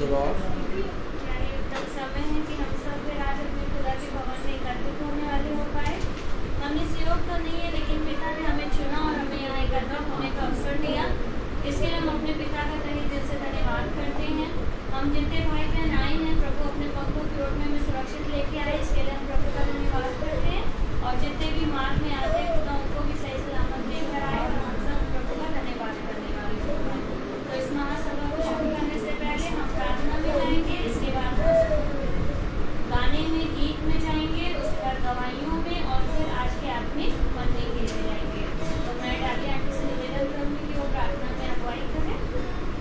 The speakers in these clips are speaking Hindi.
the Lord. क्या ये उत्तम समय है कि हम सब फिर आज अपने खुदा के भवन में एकत्रित होने वाले हो पाए। हम इस योग तो नहीं है, लेकिन पिता ने हमें चुना और हमें यहाँ एकत्रित होने का अवसर दिया। इसके लिए हम अपने पिता का तहे दिल से धन्यवाद करते हैं। हम जितने भाई बहन आए हैं, प्रभु अपने पंखों की ओर में हमें सुरक्षित लेके आए, इसके लिए हम प्रभु का धन्यवाद करते हैं। और जितने भी मार्ग में आते हैं, खुदा उनको भी सही सलामत लेकर आए और हम सब प्रभु का धन्यवाद करने वाले हो पाए। तो इस महासभा को शुरू करने से पहले हम प्रार्थना में जाएंगे, इसके बाद गाने में, गीत में जाएंगे, उसके बाद गवाहियों में और फिर आज के आत्मिक बनने के लिए जाएंगे। तो मैं डाली आंटी से निवेदन करूँगी कि वो प्रार्थना में अगुवाई करें।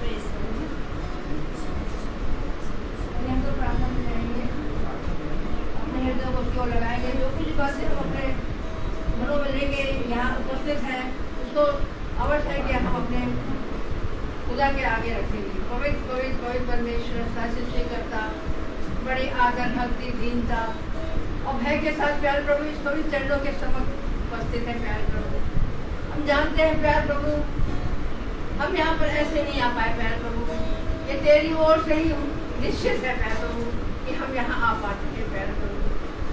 प्रेज करूँगी। हम तो प्रार्थना में जाएंगे, अपने हृदय को क्यों लगाएंगे। जो कुछ बातें हम अपने मनों में लेके यहाँ उपस्थित हैं, उसको अवश्य है कि हम अपने खुदा के आगे रखेंगे। पवित्र पवित्र पवित्र परमेश्वर, शासित करता, बड़ी आदर, भक्ति, दीनता और भय के साथ प्यार प्रभु इस पवित्र चरणों के समक्ष उपस्थित है। प्यार प्रभु, हम जानते हैं प्यार प्रभु, हम यहाँ पर ऐसे नहीं आ पाए। प्यार प्रभु, ये तेरी ओर से ही निश्चित है प्यार प्रभु कि हम यहाँ आ पाते हैं। प्यार प्रभु,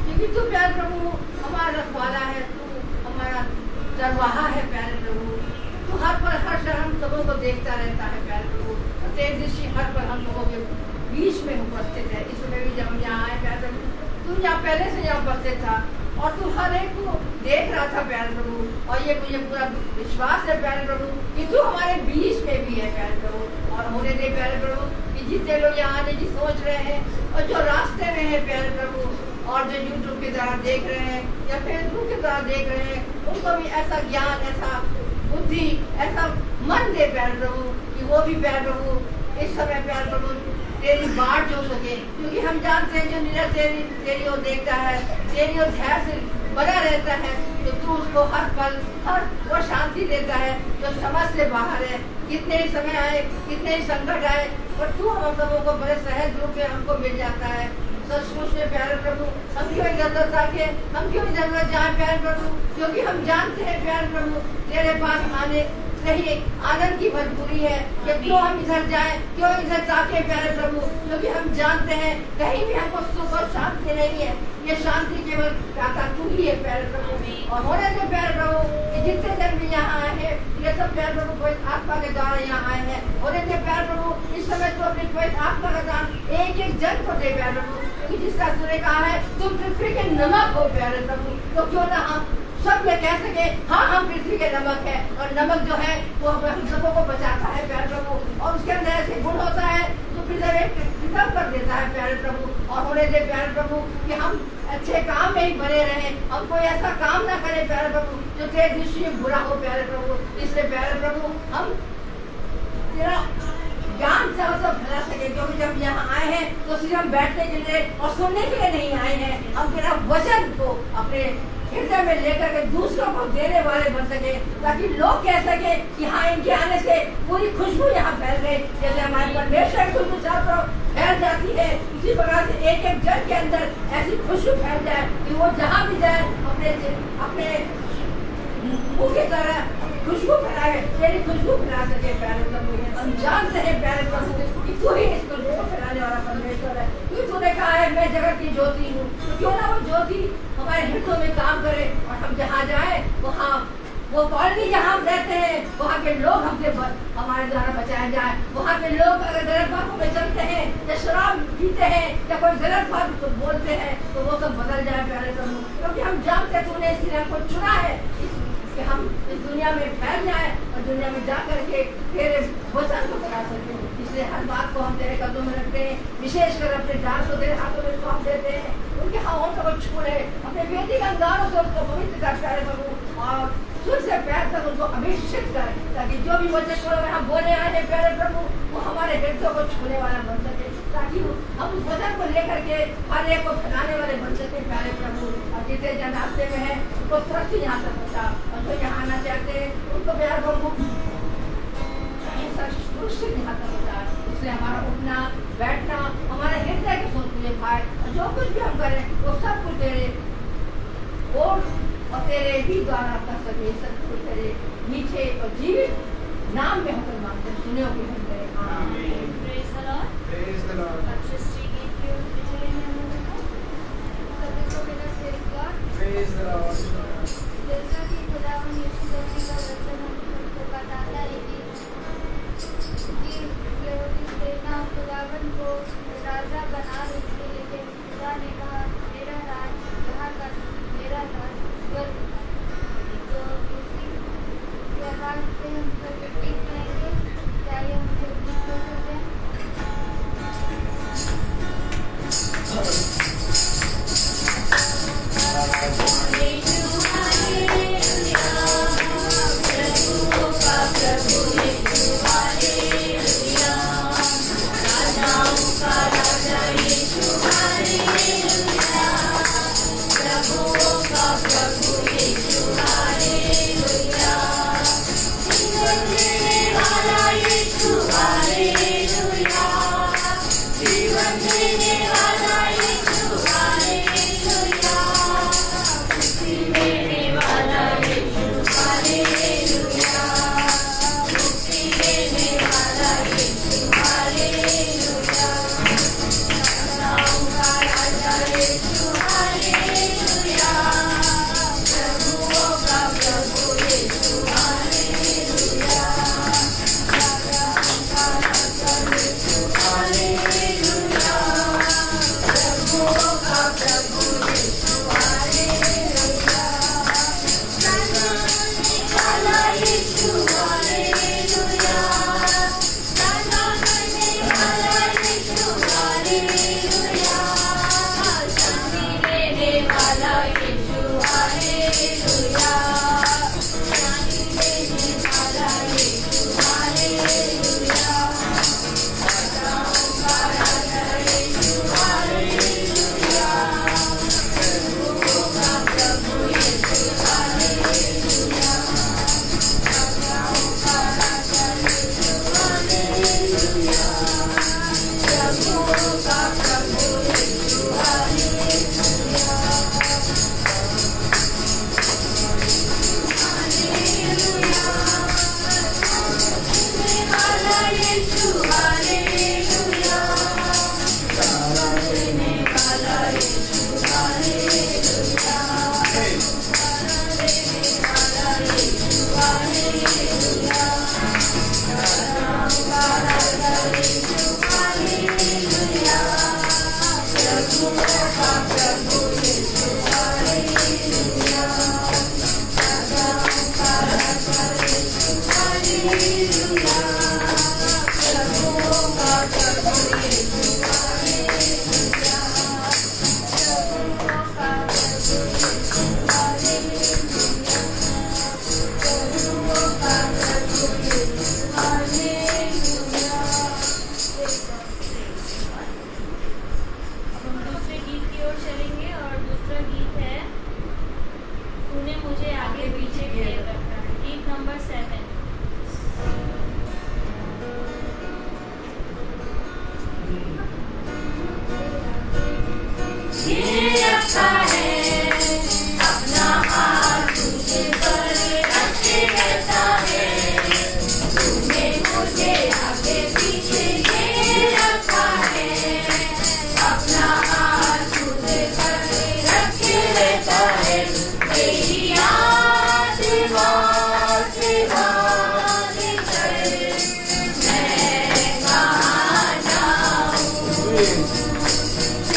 क्योंकि तू प्यार प्रभु हमारा रखवाला है, तू हमारा चरवाहा है। प्यार प्रभु, तू हर पर हर शहर हम सबों को देखता रहता है। प्यार प्रभु, तेरी दृष्टि हर पर हम लोगों के बीच में उपस्थित है। इसमें भी जब हम यहाँ आए प्यार प्रभु, तू यहाँ पहले से यहाँ उपस्थित था और तू हर एक को देख रहा था। प्यार प्रभु, और ये मुझे पूरा विश्वास है प्यार प्रभु कि तू हमारे बीच में भी है। प्यार प्रभु, और होने दे प्यार प्रभु कि जितने लोग यहाँ आने की सोच रहे हैं और जो रास्ते में है प्यार प्रभु, और जो यूट्यूब के द्वारा देख रहे हैं या फेसबुक के द्वारा देख रहे हैं, उनको भी ऐसा ज्ञान, ऐसा बुद्धि, ऐसा मन दे प्यार प्रभु कि वो भी प्यार प्रभु इस समय प्यार प्रभु तेरी बाट जो सके। क्योंकि हम जानते हैं जो निरंतर तेरी ओर देखता है, तेरी ओर ध्यान से बना रहता है, तो तू उसको हर पल हर वो शांति देता है जो समझ से बाहर है। कितने ही समय आए, कितने ही संकट आए, और तू हम सबों को बड़े सहज रूप में हमको मिल जाता है। सचमुच में प्यारे प्रभु, हम क्यों जरूरत आके, हम क्यों जरूरत जाए प्यारे प्रभु, क्योंकि हम जानते हैं प्यारे प्रभु तेरे पास आने सही आनंद की मजबूरी है कि क्यों हम इधर जाएं, क्यों इधर ताके प्यारे प्रभु, क्योंकि हम जानते हैं कहीं भी हमको सुख और शांति नहीं है। ये शांति केवल दाता तू ही है प्यारे प्रभु। और होने से प्यारे प्रभु कि जितने जन भी यहाँ आए हैं, ये सब प्यारे प्रभु कोई आत्मा के द्वारा यहाँ आए हैं। होने से प्यारे प्रभु इस समय तो अपनी कोई आत्मा का दान एक एक जन को दे प्यारे प्रभु, क्योंकि जिसका तूने कहा है तुम पृथ्वी के नमक हो प्यारे प्रभु, तो क्यों ना हम सब में कह सके हाँ हम पृथ्वी के नमक है। और नमक जो है वो हम सबों को बचाता है प्यारे प्रभु, और उसके अंदर ऐसे गुण होता है तो प्रिजर्व कर देता है प्यारे प्रभु। और होने दे प्यारे प्रभु कि हम अच्छे काम में ही बने रहे, हम कोई ऐसा काम ना करें प्यारे प्रभु जो तेरे दृष्टि में बुरा हो प्यारे प्रभु। इसलिए प्यारे प्रभु हम तेरा ज्ञान से फैला सके, क्योंकि जब यहाँ आए हैं तो सिर्फ हम बैठने के लिए और सुनने के लिए नहीं आए हैं, हम तेरा वचन को अपने हृदय में लेकर के दूसरों को देने वाले बन सके, ताकि लोग कह सके कि हाँ इनके आने से पूरी खुशबू यहाँ फैल गई। जैसे हमारे परमेश्वर की खुशबू चारों तरफ फैल जाती है, इसी प्रकार से एक एक जन के अंदर ऐसी खुशबू फैल जाए कि वो जहाँ भी जाए अपने मुंह की तरह खुशबू फैलाए, तेरी खुशबू फैला सके प्यारे प्रभु। हम जानते हैं प्यारे प्रभु कि तू ही इस खुशबू को फैलाने वाला परमेश्वर है। क्योंकि तूने कहा है मैं जगत की ज्योति हूँ, तो क्यों ना वो ज्योति हमारे हृदयों में काम करे, और हम जहाँ जाए वहाँ वो कॉलोनी जहाँ हम रहते हैं वहाँ के लोग हमसे हमारे द्वारा बचाए जाए। वहाँ के लोग अगर गलत बातों में चलते हैं या शराब पीते हैं या कोई गलत बात तो बोलते हैं, तो वो सब बदल जाए प्यारे प्रभु, क्योंकि हम जानते तूने इसलिए हमको चुना है कि हम इस दुनिया में फैल जाए और दुनिया में जा करके तेरे वचन को करा सके। इसलिए हर बात को हम तेरे कदमों में रखते हैं, विशेषकर अपने डाल को तेरे हाथों में सौंप देते हैं। उनके हाथों को छू ले, अपने बेटी का अंगारों से उसको पवित्र कर प्यारे प्रभु, और सुर से पैर तक उनको अभिषेक कर, ताकि जो भी वचन हम बोले आए हैं प्यारे प्रभु वो हमारे हृदय को छूने वाला बन सके, ताकि हम उस वचन को लेकर के हर एक को फैलाने वाले बन सके प्यारे प्रभु। और जितने जन रास्ते में है उनको तुरंत यहाँ तक पहुँचा, और जो यहाँ आना चाहते हैं उनको प्यारे प्रभु सुरक्षित यहाँ तक पहुँचा। इसलिए हमारा उठना बैठना हमारे हृदय के सोच लिए भाई, और जो कुछ भी हम करें वो सब कुछ तेरे और तेरे ही द्वारा कर सके। सब कुछ तेरे मीठे और जीवित नाम में होकर मांगते सुने होगी हम तेरे। Praise the Lord. को राजा बना रही थी, लेकिन खुदा ने कहा मेरा राज यहाँ तक, मेरा राज स्वर्ग तक। तो इसी के आधार पे हम सब टिक करेंगे। क्या ये मुझे टिक कर सकते हैं?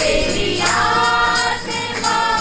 तेरी आत्मा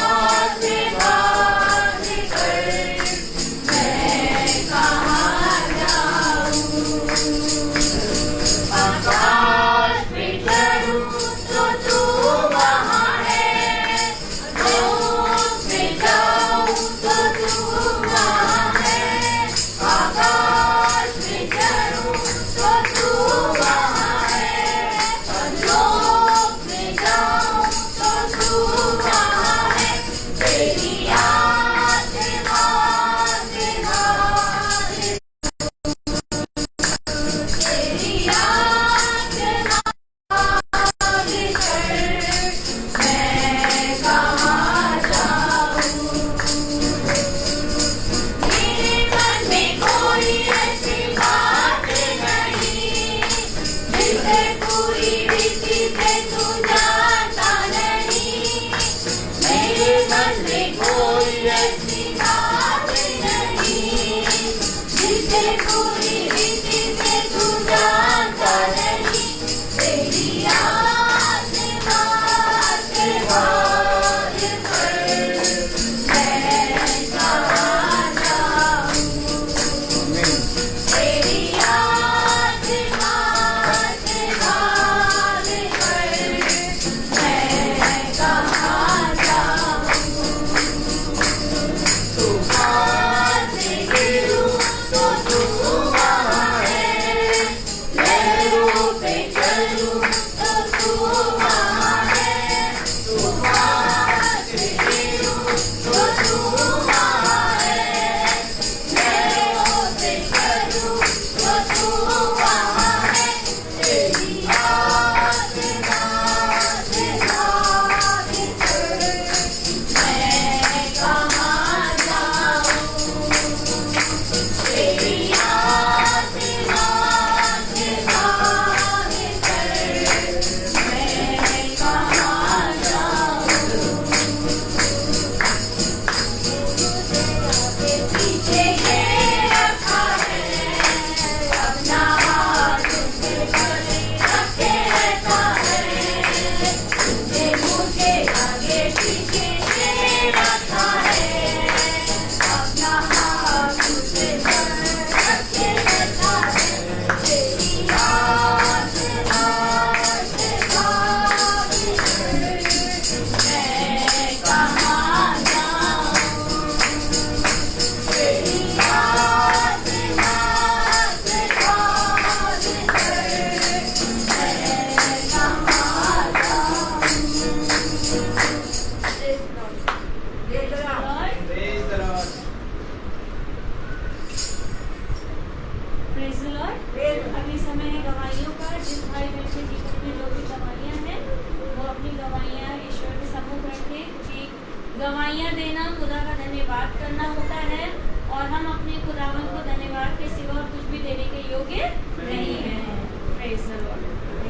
गवाहियाँ देना खुदा का धन्यवाद करना होता है, और हम अपने खुदावन को धन्यवाद के सिवा और कुछ भी देने के योग्य नहीं हैं। Praise the Lord.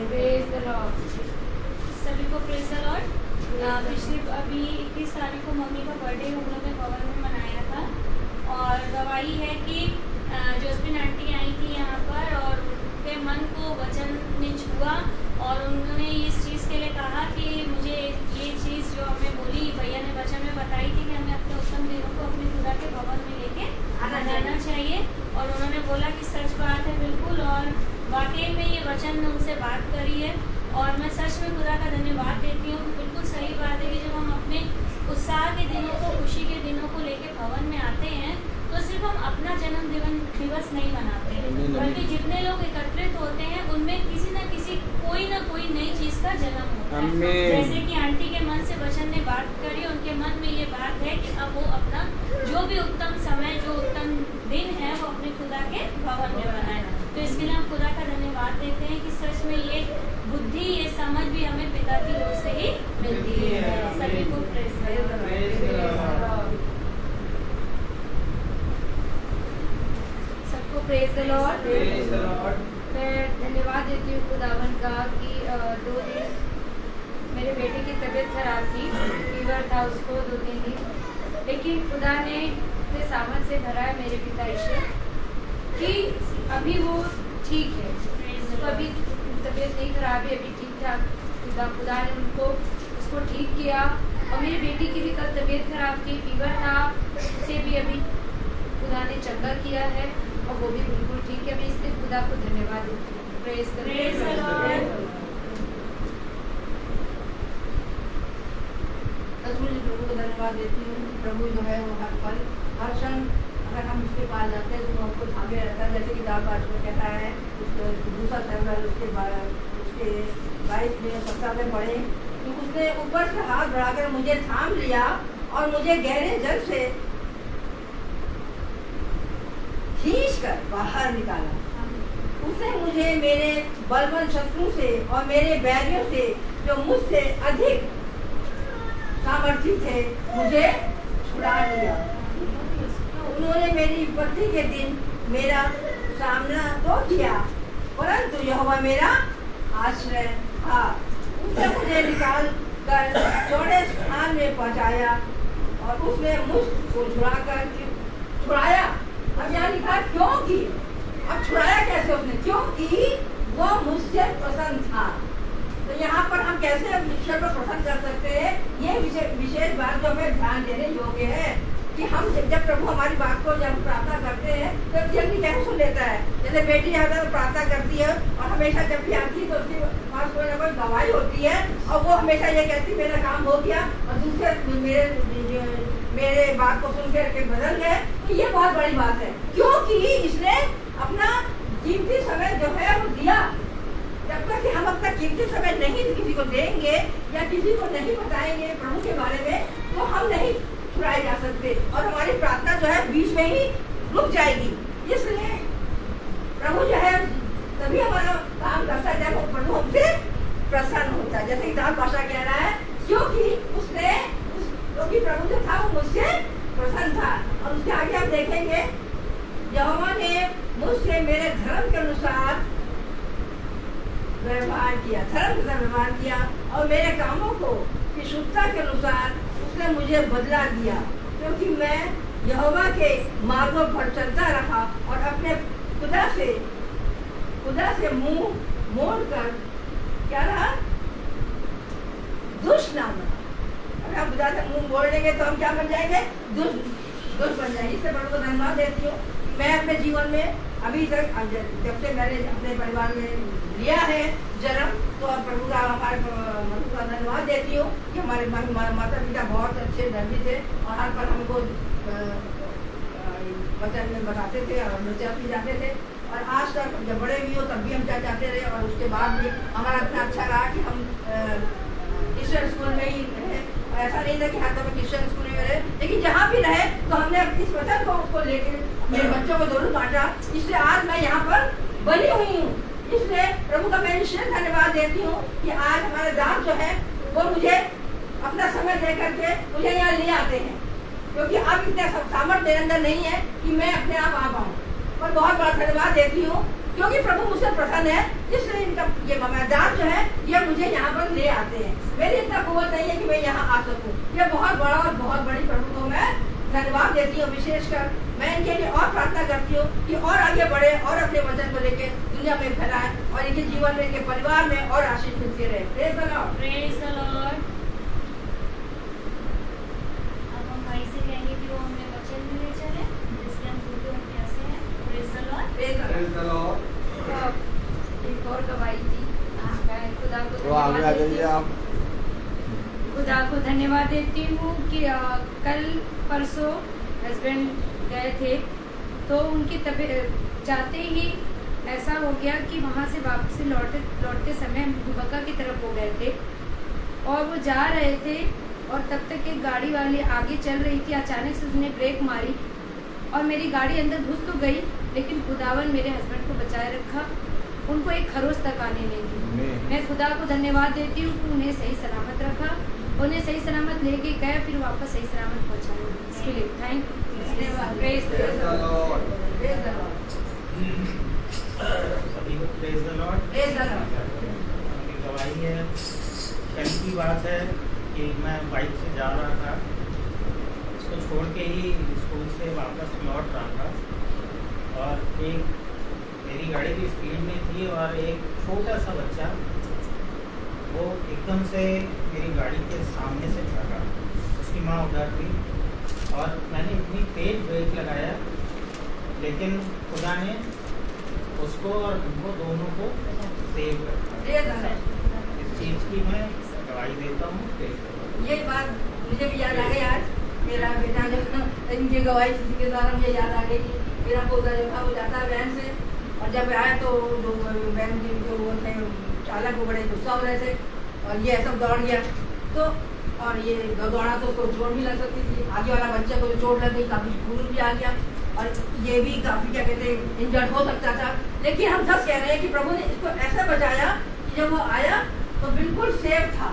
Praise the Lord. सभी को प्रेज द लॉर्ड। पिछली अभी 21 तारीख को मम्मी का बर्थडे हम लोग ने भवन में मनाया था, और गवाही है कि जोस्पिन आंटी आई थी यहाँ पर, और उनके मन को वचन ने छुआ, और उन्होंने इस चीज़ के लिए कहा कि मुझे ये चीज़ जो हमें बोली भैया ने वचन में बताई थी कि हमें अपने उत्तम दिनों को अपने खुदा के भवन में लेके आना चाहिए, और उन्होंने बोला कि सच बात है बिल्कुल, और वाकई में ये वचन ने उनसे बात करी है, और मैं सच में खुदा का धन्यवाद देती हूँ। बिल्कुल सही बात है कि जब हम अपने उत्साह के दिनों को, खुशी के दिनों को लेके भवन में आते हैं, तो सिर्फ हम अपना जन्म दिवस नहीं मनाते, बल्कि जितने लोग एकत्रित होते हैं उनमें किसी न किसी कोई ना कोई नई चीज़ का जन्म होता है। जैसे कि आंटी के मन से वचन ने बात करी, उनके मन में ये बात है कि अब वो अपना जो भी उत्तम समय, जो उत्तम दिन है, वो अपने खुदा के भवन में बनाए। तो इसके लिए हम खुदा का धन्यवाद देते हैं कि सच में ये बुद्धि, ये समझ भी हमें पिता की ओर से ही मिलती है। सभी को प्रेज द लॉर्ड। सबको प्रेज द लॉर्ड। मैं धन्यवाद देती हूँ खुदावन का कि 2 दिन मेरे बेटे की तबीयत खराब थी, फीवर था उसको 2-3 दिन, लेकिन खुदा ने इतने सामर्थ से भरा है मेरे पिता ईश्वर कि अभी वो ठीक है, उसको अभी तबीयत नहीं खराब है, अभी ठीक ठाक खुदा ने उसको ठीक किया। और मेरी बेटी की भी कल तबीयत खराब थी, फीवर था, उसे भी अभी खुदा ने चंगा किया है, और वो भी बिल्कुल ठीक है। मैं इसलिए खुदा को धन्यवाद देती हूँ। Praise the Lord. मुझे प्रभु को धन्यवाद देती हूँ। प्रभु जो है वो हर पल हर क्षण अगर हम उसके पास जाते हैं तो हमको थामे रहता है। जैसे कि दाल बात में कहता है, दूसरा सैमुएल उसके 22 में 17 में पढ़े, तो उसने ऊपर से हाथ बढ़ाकर मुझे थाम लिया और मुझे गहरे जल से खींच कर बाहर निकाला। उसने मुझे मेरे बलवान शत्रु से और मेरे बैरियों से जो मुझसे अधिक सामर्थ्य थे, मुझे छुड़ा लिया। उन्होंने मेरी विपत्ति के दिन मेरा सामना तो किया, परंतु यहोवा मेरा आश्रय था। उसने मुझे निकाल कर चौड़े स्थान में पहुंचाया और उसने मुझको छुड़ाया। अब यहाँ लिखा क्योंकि, अब छुड़ाया कैसे उसने? क्योंकि वो मुझसे प्रसन्न था। तो यहाँ पर हम कैसे ईश्वर को प्रसन्न कर सकते हैं? ये विशेष बात जो हमें ध्यान देने योग्य है कि हम जब प्रभु हमारी बात को जब प्रार्थना करते हैं तो जल्दी कैसे सुन लेता है। जैसे बेटी ज़्यादा प्रार्थना करती है और हमेशा जब भी आती है तो उसके पास कोई ना कोई गवाही होती है और वो हमेशा ये कहती है मेरा काम हो गया और दूसरे मेरे बात को सुन के बदल गए। तो ये बहुत बड़ी बात है, क्योंकि इसने अपना कीमती समय जो है वो दिया। जब तक कि हम अपना कीमती समय नहीं किसी को देंगे या किसी को नहीं बताएंगे प्रभु के बारे में, तो हम नहीं छुड़ाए जा सकते और हमारी प्रार्थना जो है बीच में ही रुक जाएगी। इसलिए प्रभु जो है तभी हमारा काम करता है जब प्रभु हमसे प्रसन्न होता है। जैसे दाऊद बादशाह कह रहा है, क्योंकि प्रभु जो था वो मुझसे प्रसन्न था। और उसके आगे आप देखेंगे, यहोवा ने मुझसे मेरे धर्म के अनुसार व्यवहार किया, धर्म के साथ व्यवहार किया और मेरे कामों को की शुद्धता के अनुसार उसने मुझे बदला दिया, क्योंकि मैं यहोवा के मार्गों पर चलता रहा और अपने खुदा से मुंह मोड़कर क्या रहा? दुष्ट ना बना। अगर हम खुदा से मुंह मोड़ लेंगे तो हम क्या बन जाएंगे? दुष्ट बन जाएंगे। इससे प्रभु को धन्यवाद देती हूँ। मैं अपने जीवन में अभी तक जब से मैंने अपने परिवार में लिया है जन्म, तो अब प्रभु का हमारे प्रभु का धन्यवाद देती हूँ कि हमारे माता पिता बहुत अच्छे धर्मी थे और हर पल हमको वचन में बताते थे और नृत्य भी जाते थे। और आज तक जब बड़े भी हो तब भी हम क्या चाहते रहे और उसके बाद भी हमारा इतना अच्छा रहा कि हम क्रिश्चियन स्कूल में ही रहे। ऐसा नहीं था कि हाँ तो क्रिश्चियन स्कूल में रहे, लेकिन जहाँ भी रहे तो हमने इस वचन को उसको लेकर मेरे बच्चों को जरूर बांटा। इसलिए आज मैं यहाँ पर बनी हुई हूँ। इसलिए प्रभु का मैं विशेष धन्यवाद देती हूँ कि आज हमारा दास जो है वो मुझे अपना समय दे करके मुझे यहाँ ले आते हैं, क्योंकि अब इतना सामर्थ्य मेरे अंदर नहीं है कि मैं अपने आप आ पाऊँ। और बहुत बड़ा धन्यवाद देती हूँ, क्योंकि प्रभु मुझसे प्रसन्न है, इसलिए इनका ये मैदान जो है ये मुझे यहाँ पर ले आते हैं। मेरी इतना कुव्वत नहीं है कि मैं यहाँ आ सकूँ। ये बहुत बड़ा और बहुत बड़ी प्रभु को मैं धन्यवाद देती हूँ। विशेषकर मैं इनके लिए और प्रार्थना करती हूँ कि और आगे बढ़े और अपने वचन को लेके दुनिया में फैलाए और इनके जीवन में, इनके परिवार में और आशीष मिलती रहे। Praise the Lord, praise the Lord. अब हम भाई से कहेंगे कि वो हमें वचन में ले चले, जिसके हम भूखे और प्यासे हैं। Praise the Lord, praise the Lord. एक और गवाही थी, मैं खुदा को तो आगे आ जाइए आप। खुदा को धन्यवाद देती हूँ कि कल परसों हस्बैंड गए थे, तो उनकी तबीयत जाते ही ऐसा हो गया कि वहाँ से वापसी लौटते समय हम दुबका की तरफ हो गए थे और वो जा रहे थे और तब तक एक गाड़ी वाली आगे चल रही थी। अचानक से उसने ब्रेक मारी और मेरी गाड़ी अंदर घुस तो गई, लेकिन खुदावन मेरे हस्बैंड को बचाए रखा, उनको एक खरोच तक आने नहीं दी। मैं खुदा को धन्यवाद देती हूँ कि उन्हें सही सलामत रखा, उन्हें सही सलामत लेके गए, फिर वापस सही सलामत पहुँचाया। इसके लिए thank you. Praise the Lord. Praise the Lord, सभी को praise the Lord. Praise the Lord. उनकी गवाही है, कल की बात है कि मैं बाइक से जा रहा था, उसको छोड़ के ही स्कूल से वापस लौट रहा था और एक मेरी गाड़ी की स्पीड में थी और एक छोटा सा बच्चा वो एकदम से मेरी गाड़ी के सामने से भागा। उसकी माँ उधर थी और मैंने इतनी तेज ब्रेक लगाया, लेकिन खुदा ने उसको और हमको दोनों को सेव कर प्रेज द लॉर्ड। इस चीज़ की मैं गवाही देता हूँ। ये बात मुझे भी याद आ गई आज। मेरा बेटा जो इनकी गवाही के द्वारा मुझे याद आ गई कि मेरा पोता जो था वो जाता है वैन से, और जब आया तो जो वैन के जो वो थे चालक वो बड़े गुस्सा हो रहे थे और ये सब दौड़ गया। तो और ये दौड़ा तो उसको चोट भी लग सकती थी, आगे वाला बच्चे को जो चोट लग गई, काफ़ी खून भी आ गया और ये भी काफ़ी क्या कहते हैं इंजर्ड हो सकता था। लेकिन हम सब कह रहे हैं कि प्रभु ने इसको ऐसा बचाया कि जब वो आया तो बिल्कुल सेफ था।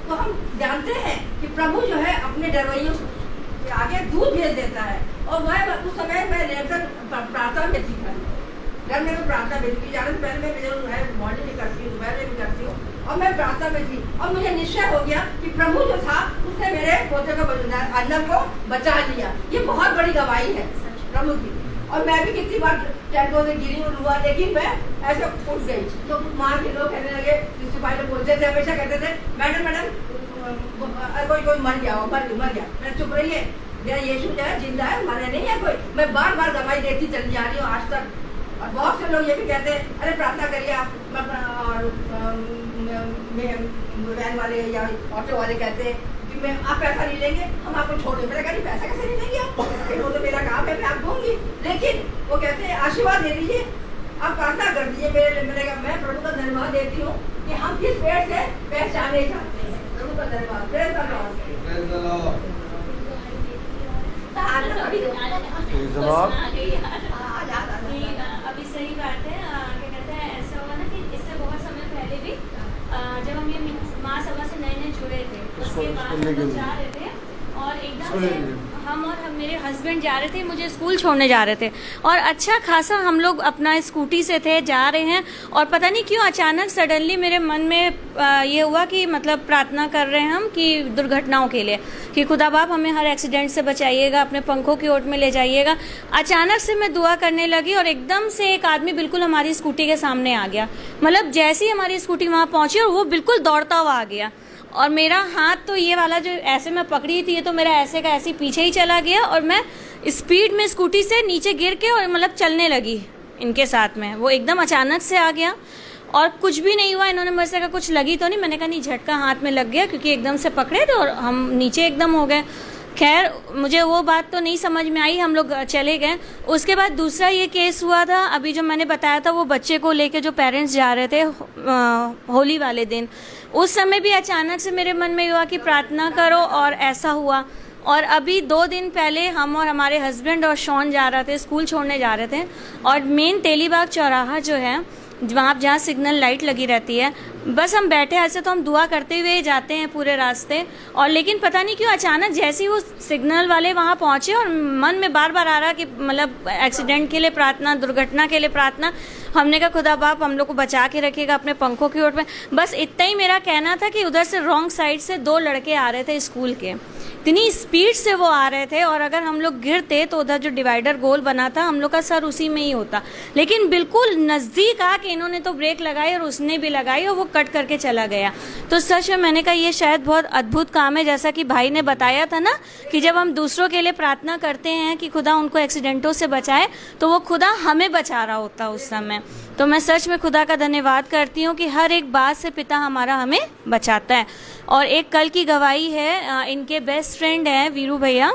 तो हम जानते हैं कि प्रभु जो है अपने डरवैयों के आगे दूध भेज देता है। और वह उस समय मैं निरंतर प्रार्थना में थी, घर में मैं प्रार्थना में थी, जाने से पहले मैं जो है मॉर्निंग में करती हूँ, दोपहर में भी करती हूँ, और मैं प्रार्थना में थी और मुझे निश्चय हो गया कि प्रभु जो था उसने मेरे पोते को अंदर को बचा लिया। ये बहुत बड़ी गवाही है प्रभु की। और मैं भी कितनी बार टैंकों से गिरी और हुआ, लेकिन मैं ऐसे उठ गई। तो माँ के लोग कहने लगे, सिपाही लोग बोलते थे, हमेशा कहते थे मैडम कोई मर गया हो, मर गया। मैं चुप रही है, मेरा यीशु जो है जिंदा है, मरे नहीं है कोई। मैं बार बार गवाही देती चली जा रही हूँ आज तक। और बहुत से लोग ये भी कहते हैं, अरे प्रार्थना करिए आप। और वैन वाले या ऑटो वाले कहते हैं कि मैं आप पैसा नहीं लेंगे, हम आपको छोड़ दें। मेरा कहा पैसा कैसे नहीं लेंगे आप, वो तो मेरा काम है, मैं आप दूंगी। लेकिन वो कहते हैं आशीर्वाद दे दीजिए, आप प्रार्थना कर दीजिए मेरे लिए। मैं प्रभु का धन्यवाद देती हूँ कि हम किस पेड़ से पहचाने जाते हैं। प्रभु का धन्यवाद। Praise the Lord. Praise the Lord. Praise the Lord. अभी सही बात है। क्या कहते हैं, ऐसा हुआ ना कि इससे बहुत समय पहले भी जब हम ये महासभा से नए जुड़े थे, उसके बाद हम लोग जा रहे थे और एकदम से हम मेरे हस्बैंड जा रहे थे, मुझे स्कूल छोड़ने जा रहे थे और अच्छा खासा हम लोग अपना स्कूटी से थे, जा रहे हैं और पता नहीं क्यों अचानक सडनली मेरे मन में ये हुआ कि मतलब प्रार्थना कर रहे हैं हम कि दुर्घटनाओं के लिए कि खुदा बाप हमें हर एक्सीडेंट से बचाइएगा, अपने पंखों की ओट में ले जाइएगा। अचानक से मैं दुआ करने लगी और एकदम से एक आदमी बिल्कुल हमारी स्कूटी के सामने आ गया। मतलब जैसे ही हमारी स्कूटी वहाँ पहुँची और वो बिल्कुल दौड़ता हुआ आ गया और मेरा हाथ तो ये वाला जो ऐसे मैं पकड़ी थी, ये तो मेरा ऐसे का ऐसे पीछे ही चला गया और मैं स्पीड में स्कूटी से नीचे गिर के और मतलब चलने लगी इनके साथ में। वो एकदम अचानक से आ गया और कुछ भी नहीं हुआ। इन्होंने मुझसे कहा कुछ लगी तो नहीं, मैंने कहा नहीं, झटका हाथ में लग गया क्योंकि एकदम से पकड़े थे और हम नीचे एकदम हो गए। खैर मुझे वो बात तो नहीं समझ में आई, हम लोग चले गए। उसके बाद दूसरा ये केस हुआ था अभी जो मैंने बताया था, वो बच्चे को लेके जो पेरेंट्स जा रहे थे होली वाले दिन, उस समय भी अचानक से मेरे मन में हुआ कि प्रार्थना करो और ऐसा हुआ। और अभी 2 दिन पहले हम और हमारे हस्बैंड और शॉन जा रहे थे, स्कूल छोड़ने जा रहे थे और मेन तेलीबाग चौराहा जो है वहाँ जहाँ सिग्नल लाइट लगी रहती है, बस हम बैठे, ऐसे तो हम दुआ करते हुए जाते हैं पूरे रास्ते, और लेकिन पता नहीं क्यों अचानक जैसे ही वो सिग्नल वाले वहाँ पहुँचे और मन में बार बार आ रहा कि मतलब एक्सीडेंट के लिए प्रार्थना, दुर्घटना के लिए प्रार्थना। हमने कहा खुदा बाप हम लोग को बचा के रखिएगा अपने पंखों की ओर में। बस इतना ही मेरा कहना था कि उधर से रॉन्ग साइड से 2 लड़के आ रहे थे स्कूल के, इतनी स्पीड से वो आ रहे थे, और अगर हम लोग गिरते तो उधर जो डिवाइडर गोल बना था हम लोग का सर उसी में ही होता। लेकिन बिल्कुल नज़दीक आके इन्होंने तो ब्रेक लगाई और उसने भी लगाई और वो कट करके चला गया। तो सच में मैंने कहा ये शायद बहुत अद्भुत काम है, जैसा कि भाई ने बताया था ना कि जब हम दूसरों के लिए प्रार्थना करते हैं कि खुदा उनको एक्सीडेंटों से बचाए, तो वो खुदा हमें बचा रहा होता उस समय। तो मैं सच में खुदा का धन्यवाद करती हूँ कि हर एक बात से पिता हमारा हमें बचाता है। और एक कल की गवाही है, इनके बेस्ट फ्रेंड हैं वीरू भैया,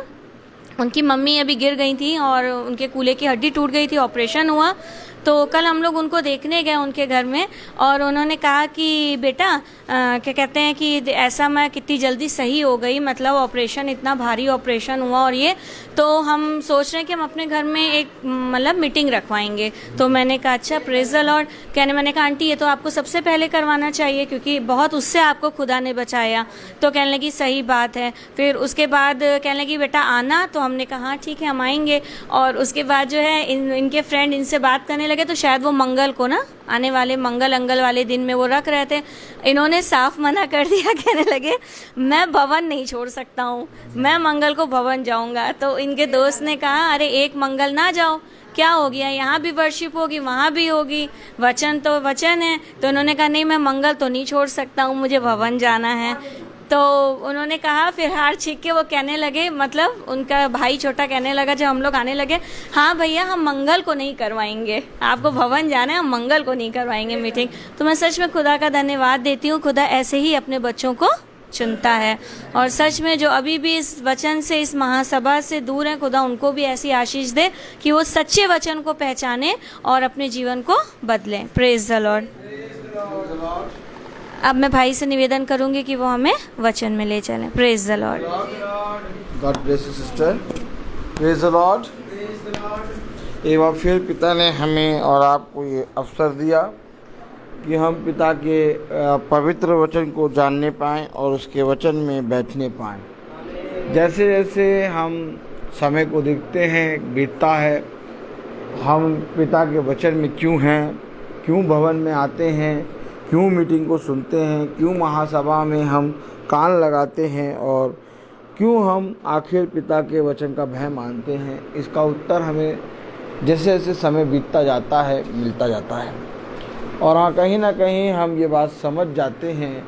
उनकी मम्मी अभी गिर गई थी और उनके कूल्हे की हड्डी टूट गई थी, ऑपरेशन हुआ। तो कल हम लोग उनको देखने गए उनके घर में, और उन्होंने कहा कि बेटा क्या कहते हैं कि ऐसा मैं कितनी जल्दी सही हो गई, मतलब ऑपरेशन, इतना भारी ऑपरेशन हुआ, और ये तो हम सोच रहे हैं कि हम अपने घर में एक मतलब मीटिंग रखवाएंगे। तो मैंने कहा अच्छा, प्रेज द लॉर्ड। मैंने कहा आंटी ये तो आपको सबसे पहले करवाना चाहिए क्योंकि बहुत उससे आपको खुदा ने बचाया। तो कहने लगी सही बात है। फिर उसके बाद कहने लगी बेटा आना, तो हमने कहा हाँ ठीक है हम आएंगे। और उसके बाद जो है इनके फ्रेंड इनसे बात करने लगे, तो शायद वो मंगल को ना आने वाले मंगल अंगल वाले दिन में वो रख रहे थे। इन्होंने साफ मना कर दिया, कहने लगे मैं भवन नहीं छोड़ सकता हूँ, मैं मंगल को भवन जाऊँगा। तो इनके दोस्त ने कहा अरे एक मंगल ना जाओ, क्या हो गया, यहाँ भी वर्शिप होगी वहाँ भी होगी, वचन तो वचन है। तो उन्होंने कहा नहीं मैं मंगल तो नहीं छोड़ सकता हूँ, मुझे भवन जाना है। तो उन्होंने कहा, फिर हार छीक के वो कहने लगे, मतलब उनका भाई छोटा कहने लगा जब हम लोग आने लगे, हाँ भैया हम मंगल को नहीं करवाएंगे, आपको भवन जाना है, हम मंगल को नहीं करवाएंगे मीटिंग। तो मैं सच में खुदा का धन्यवाद देती हूँ, खुदा ऐसे ही अपने बच्चों को चुनता है। और सच में जो अभी भी इस वचन से, इस महासभा से दूर हैं, खुदा उनको भी ऐसी आशीष दे कि वो सच्चे वचन को पहचाने और अपने जीवन को बदलें। Praise the Lord. अब मैं भाई से निवेदन करूंगी कि वो हमें वचन में ले चलें। Praise the Lord. God bless you sister. Praise the Lord. एक बार फिर पिता ने हमें और आपको ये अवसर दिया कि हम पिता के पवित्र वचन को जानने पाएँ और उसके वचन में बैठने पाएँ। जैसे जैसे हम समय को देखते हैं बीतता है, हम पिता के वचन में क्यों हैं, क्यों भवन में आते हैं, क्यों मीटिंग को सुनते हैं, क्यों महासभा में हम कान लगाते हैं, और क्यों हम आखिर पिता के वचन का भय मानते हैं, इसका उत्तर हमें जैसे जैसे समय बीतता जाता है मिलता जाता है। और हाँ, कहीं ना कहीं हम ये बात समझ जाते हैं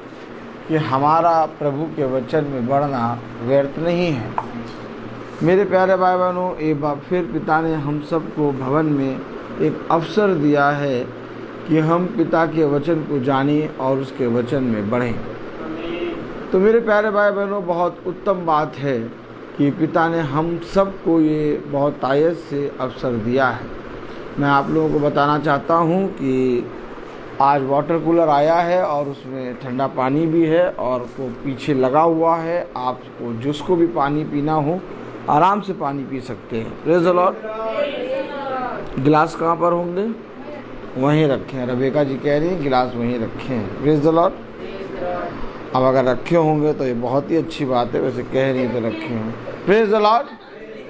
कि हमारा प्रभु के वचन में बढ़ना व्यर्थ नहीं है। मेरे प्यारे भाई बहनों, एक बार फिर पिता ने हम सबको भवन में एक अवसर दिया है कि हम पिता के वचन को जानें और उसके वचन में बढ़ें। तो मेरे प्यारे भाई बहनों, बहुत उत्तम बात है कि पिता ने हम सबको ये बहुत आयत से अवसर दिया है। मैं आप लोगों को बताना चाहता हूँ कि आज वाटर कूलर आया है और उसमें ठंडा पानी भी है और वो पीछे लगा हुआ है। आपको जिसको भी पानी पीना हो आराम से पानी पी सकते हैं। Praise the Lord. गिलास कहाँ पर होंगे? वहीं रखे हैं। रबेका जी कह रही हैं गिलास वहीं रखे हैं। Praise the Lord. अब अगर रखे होंगे तो ये बहुत ही अच्छी बात है, वैसे कह रही तो रखे हों। Praise the Lord.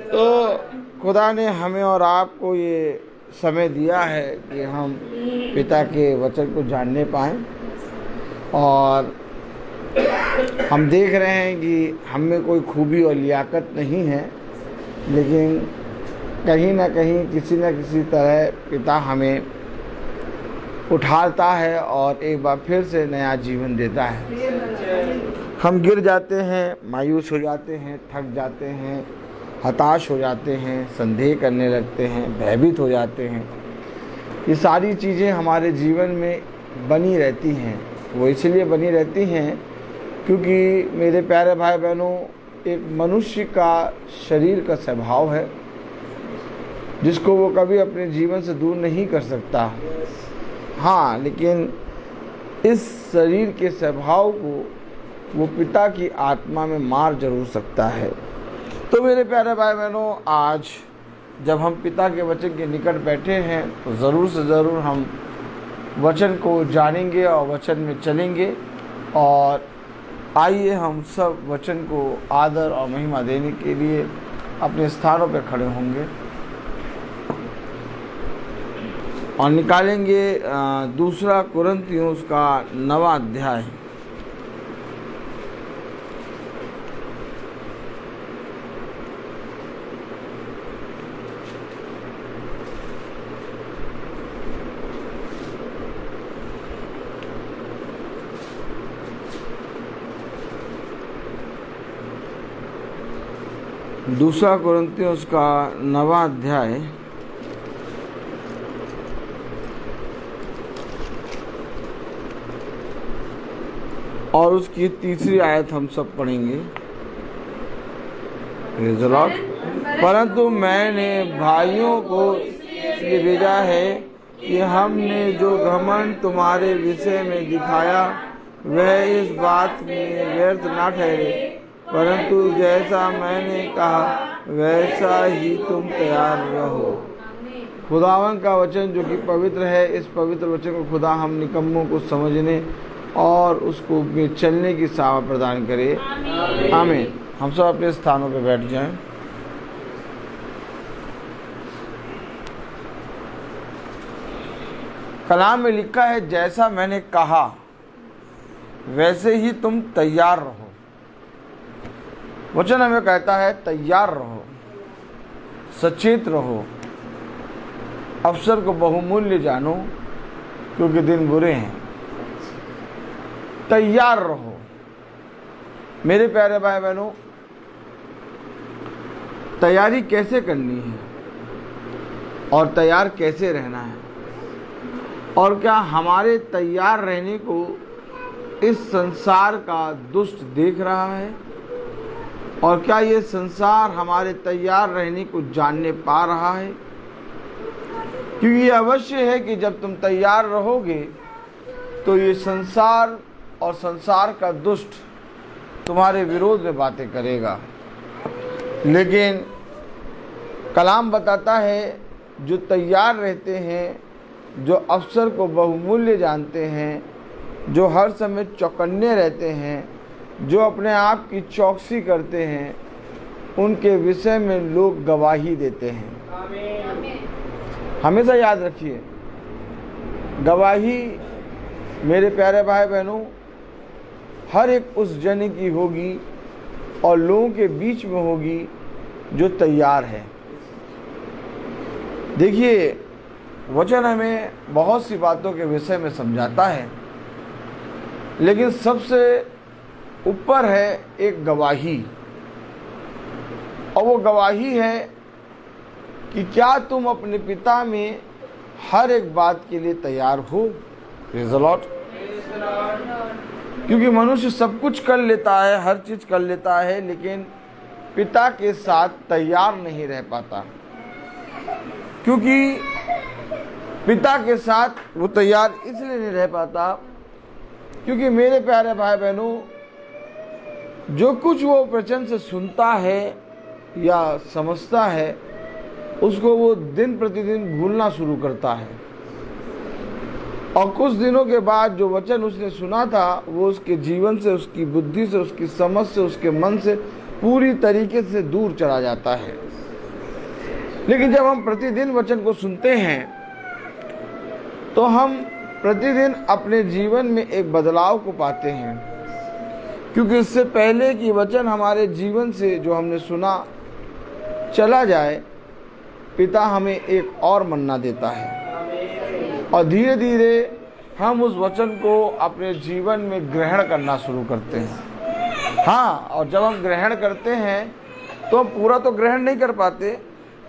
तो खुदा ने हमें और आपको ये समय दिया है कि हम पिता के वचन को जानने पाएँ। और हम देख रहे हैं कि हम में कोई खूबी और लियाकत नहीं है, लेकिन कहीं ना कहीं किसी न किसी तरह पिता हमें उठाता है और एक बार फिर से नया जीवन देता है। हम गिर जाते हैं, मायूस हो जाते हैं, थक जाते हैं, हताश हो जाते हैं, संदेह करने लगते हैं, भयभीत हो जाते हैं। ये सारी चीज़ें हमारे जीवन में बनी रहती हैं। वो इसलिए बनी रहती हैं क्योंकि मेरे प्यारे भाई बहनों, एक मनुष्य का शरीर का स्वभाव है जिसको वो कभी अपने जीवन से दूर नहीं कर सकता। हाँ, लेकिन इस शरीर के स्वभाव को वो पिता की आत्मा में मार जरूर सकता है। तो मेरे प्यारे भाई बहनों, आज जब हम पिता के वचन के निकट बैठे हैं तो ज़रूर से ज़रूर हम वचन को जानेंगे और वचन में चलेंगे। और आइए हम सब वचन को आदर और महिमा देने के लिए अपने स्थानों पर खड़े होंगे और निकालेंगे 2 कुरिन्थियों का 9वां अध्याय। दूसरा कुरिन्थियों का 9वां अध्याय और उसकी 3री आयत हम सब पढ़ेंगे। परंतु मैंने भाइयों को इसलिए भेजा है कि हमने जो घमंड तुम्हारे विषय में दिखाया वह इस बात में व्यर्थ ना ठहरे, परंतु जैसा मैंने कहा वैसा ही तुम तैयार रहो। खुदावन का वचन जो कि पवित्र है, इस पवित्र वचन को खुदा हम निकम्मों को समझने और उसको में चलने की सामर्थ प्रदान करे। आमीन। हम सब अपने स्थानों पर बैठ जाएं। कलाम में लिखा है, जैसा मैंने कहा वैसे ही तुम तैयार रहो। वचन हमें कहता है तैयार रहो, सचेत रहो, अवसर को बहुमूल्य जानो क्योंकि दिन बुरे हैं। तैयार रहो मेरे प्यारे भाई बहनों। तैयारी कैसे करनी है और तैयार कैसे रहना है, और क्या हमारे तैयार रहने को इस संसार का दुष्ट देख रहा है, और क्या ये संसार हमारे तैयार रहने को जानने पा रहा है? क्योंकि ये अवश्य है कि जब तुम तैयार रहोगे तो ये संसार और संसार का दुष्ट तुम्हारे विरोध में बातें करेगा। लेकिन कलाम बताता है, जो तैयार रहते हैं, जो अवसर को बहुमूल्य जानते हैं, जो हर समय चौकन्ने रहते हैं, जो अपने आप की चौकसी करते हैं, उनके विषय में लोग गवाही देते हैं। हमेशा याद रखिए, गवाही मेरे प्यारे भाई बहनों हर एक उस जन की होगी और लोगों के बीच में होगी जो तैयार है। देखिए, वचन हमें बहुत सी बातों के विषय में समझाता है, लेकिन सबसे ऊपर है एक गवाही, और वो गवाही है कि क्या तुम अपने पिता में हर एक बात के लिए तैयार हो। Praise the Lord. क्योंकि मनुष्य सब कुछ कर लेता है, हर चीज कर लेता है, लेकिन पिता के साथ तैयार नहीं रह पाता। क्योंकि पिता के साथ वो तैयार इसलिए नहीं रह पाता क्योंकि मेरे प्यारे भाई बहनों, जो कुछ वो वचन से सुनता है या समझता है, उसको वो दिन प्रतिदिन भूलना शुरू करता है, और कुछ दिनों के बाद जो वचन उसने सुना था वो उसके जीवन से, उसकी बुद्धि से, उसकी समझ से, उसके मन से पूरी तरीके से दूर चला जाता है। लेकिन जब हम प्रतिदिन वचन को सुनते हैं तो हम प्रतिदिन अपने जीवन में एक बदलाव को पाते हैं, क्योंकि इससे पहले कि वचन हमारे जीवन से जो हमने सुना चला जाए, पिता हमें एक और मन्ना देता है, और धीरे धीरे हम उस वचन को अपने जीवन में ग्रहण करना शुरू करते हैं। हाँ, और जब हम ग्रहण करते हैं तो हम पूरा तो ग्रहण नहीं कर पाते,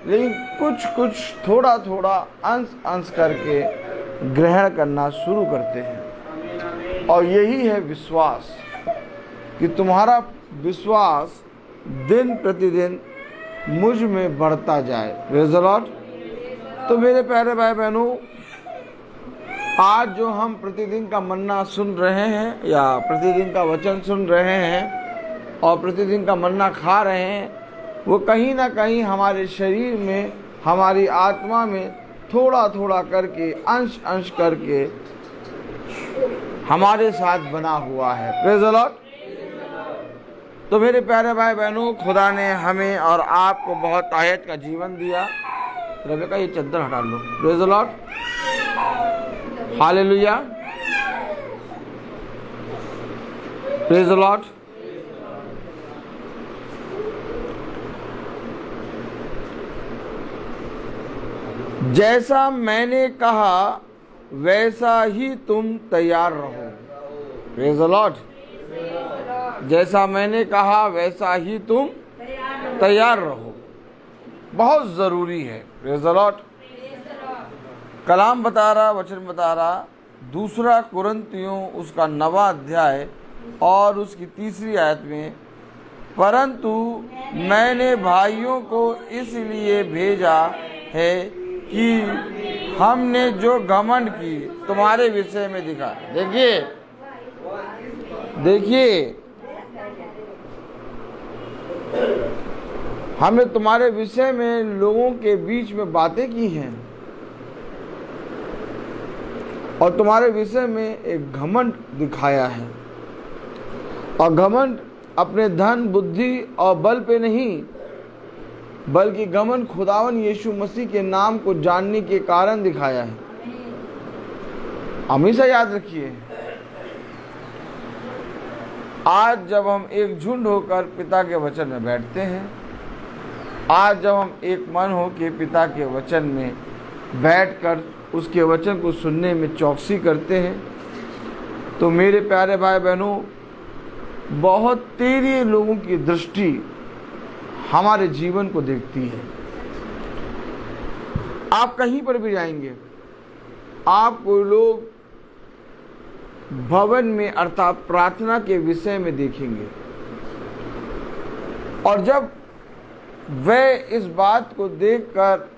लेकिन कुछ कुछ थोड़ा थोड़ा अंश करके ग्रहण करना शुरू करते हैं। और यही है विश्वास, कि तुम्हारा विश्वास दिन प्रतिदिन मुझ में बढ़ता जाए। Praise the Lord. तो मेरे प्यारे भाई बहनों, आज जो हम प्रतिदिन का मन्ना सुन रहे हैं या प्रतिदिन का वचन सुन रहे हैं और प्रतिदिन का मन्ना खा रहे हैं, वो कहीं ना कहीं हमारे शरीर में, हमारी आत्मा में थोड़ा थोड़ा करके, अंश अंश करके हमारे साथ बना हुआ है। Praise the Lord. तो मेरे प्यारे भाई बहनों, खुदा ने हमें और आपको बहुत आयत का जीवन दिया। रेबेका ये चद्दर हटा लो। Praise the Lord, hallelujah, praise the Lord. जैसा मैंने कहा वैसा ही तुम तैयार रहो। Praise the Lord. जैसा मैंने कहा वैसा ही तुम तैयार रहो, बहुत ज़रूरी है। Praise the Lord. कलाम बता रहा, वचन बता रहा, 2 कुरिन्थियों उसका 9वां अध्याय और उसकी 3री आयत में, परंतु मैंने भाइयों को इसलिए भेजा है कि हमने जो घमंड की तुम्हारे विषय में दिखा। देखिए, हमने तुम्हारे विषय में लोगों के बीच में बातें की हैं और तुम्हारे विषय में एक घमंड दिखाया है। और घमंड अपने धन, बुद्धि और बल पे नहीं, बल्कि घमंड खुदावन यीशु मसीह के नाम को जानने के कारण दिखाया है। हमेशा याद रखिए, आज जब हम एक झुंड होकर पिता के वचन में बैठते हैं, आज जब हम एक मन हो के पिता के वचन में बैठकर उसके वचन को सुनने में चौकसी करते हैं, तो मेरे प्यारे भाई बहनों, बहुत तेरे लोगों की दृष्टि हमारे जीवन को देखती है। आप कहीं पर भी जाएंगे, आपको लोग भवन में अर्थात प्रार्थना के विषय में देखेंगे, और जब वे इस बात को देखकर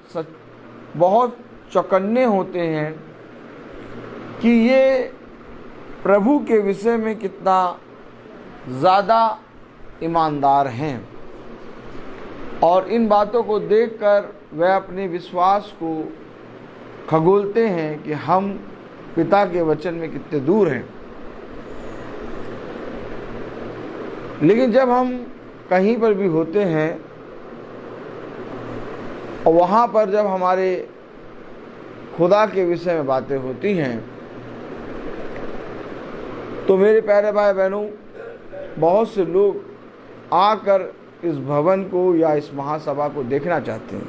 बहुत चौकन्ने होते हैं कि ये प्रभु के विषय में कितना ज़्यादा ईमानदार हैं, और इन बातों को देखकर वह अपने विश्वास को खगोलते हैं कि हम पिता के वचन में कितने दूर हैं। लेकिन जब हम कहीं पर भी होते हैं और वहाँ पर जब हमारे खुदा के विषय में बातें होती हैं, तो मेरे प्यारे भाई बहनों, बहुत से लोग आकर इस भवन को या इस महासभा को देखना चाहते हैं।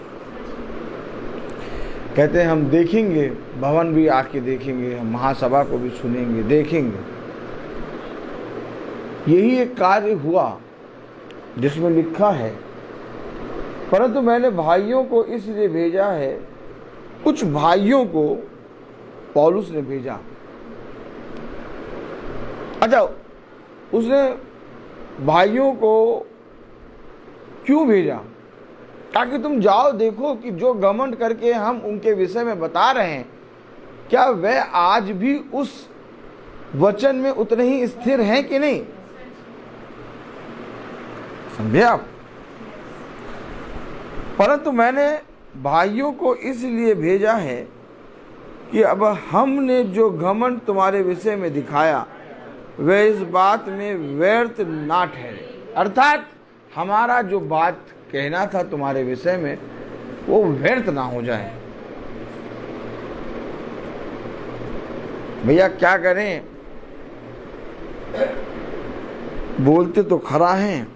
कहते हैं हम देखेंगे, भवन भी आके देखेंगे, हम महासभा को भी सुनेंगे, देखेंगे। यही एक कार्य हुआ जिसमें लिखा है, परंतु मैंने भाइयों को इसलिए भेजा है। कुछ भाइयों को पौलुस ने भेजा। अच्छा, उसने भाइयों को क्यों भेजा? ताकि तुम जाओ देखो कि जो घमंड करके हम उनके विषय में बता रहे हैं, क्या वे आज भी उस वचन में उतने ही स्थिर हैं कि नहीं। समझे आप? परंतु मैंने भाइयों को इसलिए भेजा है कि अब हमने जो घमंड तुम्हारे विषय में दिखाया वह इस बात में व्यर्थ ना ठहरे। अर्थात हमारा जो बात कहना था तुम्हारे विषय में वो व्यर्थ ना हो जाए। भैया क्या करें, बोलते तो खरा हैं,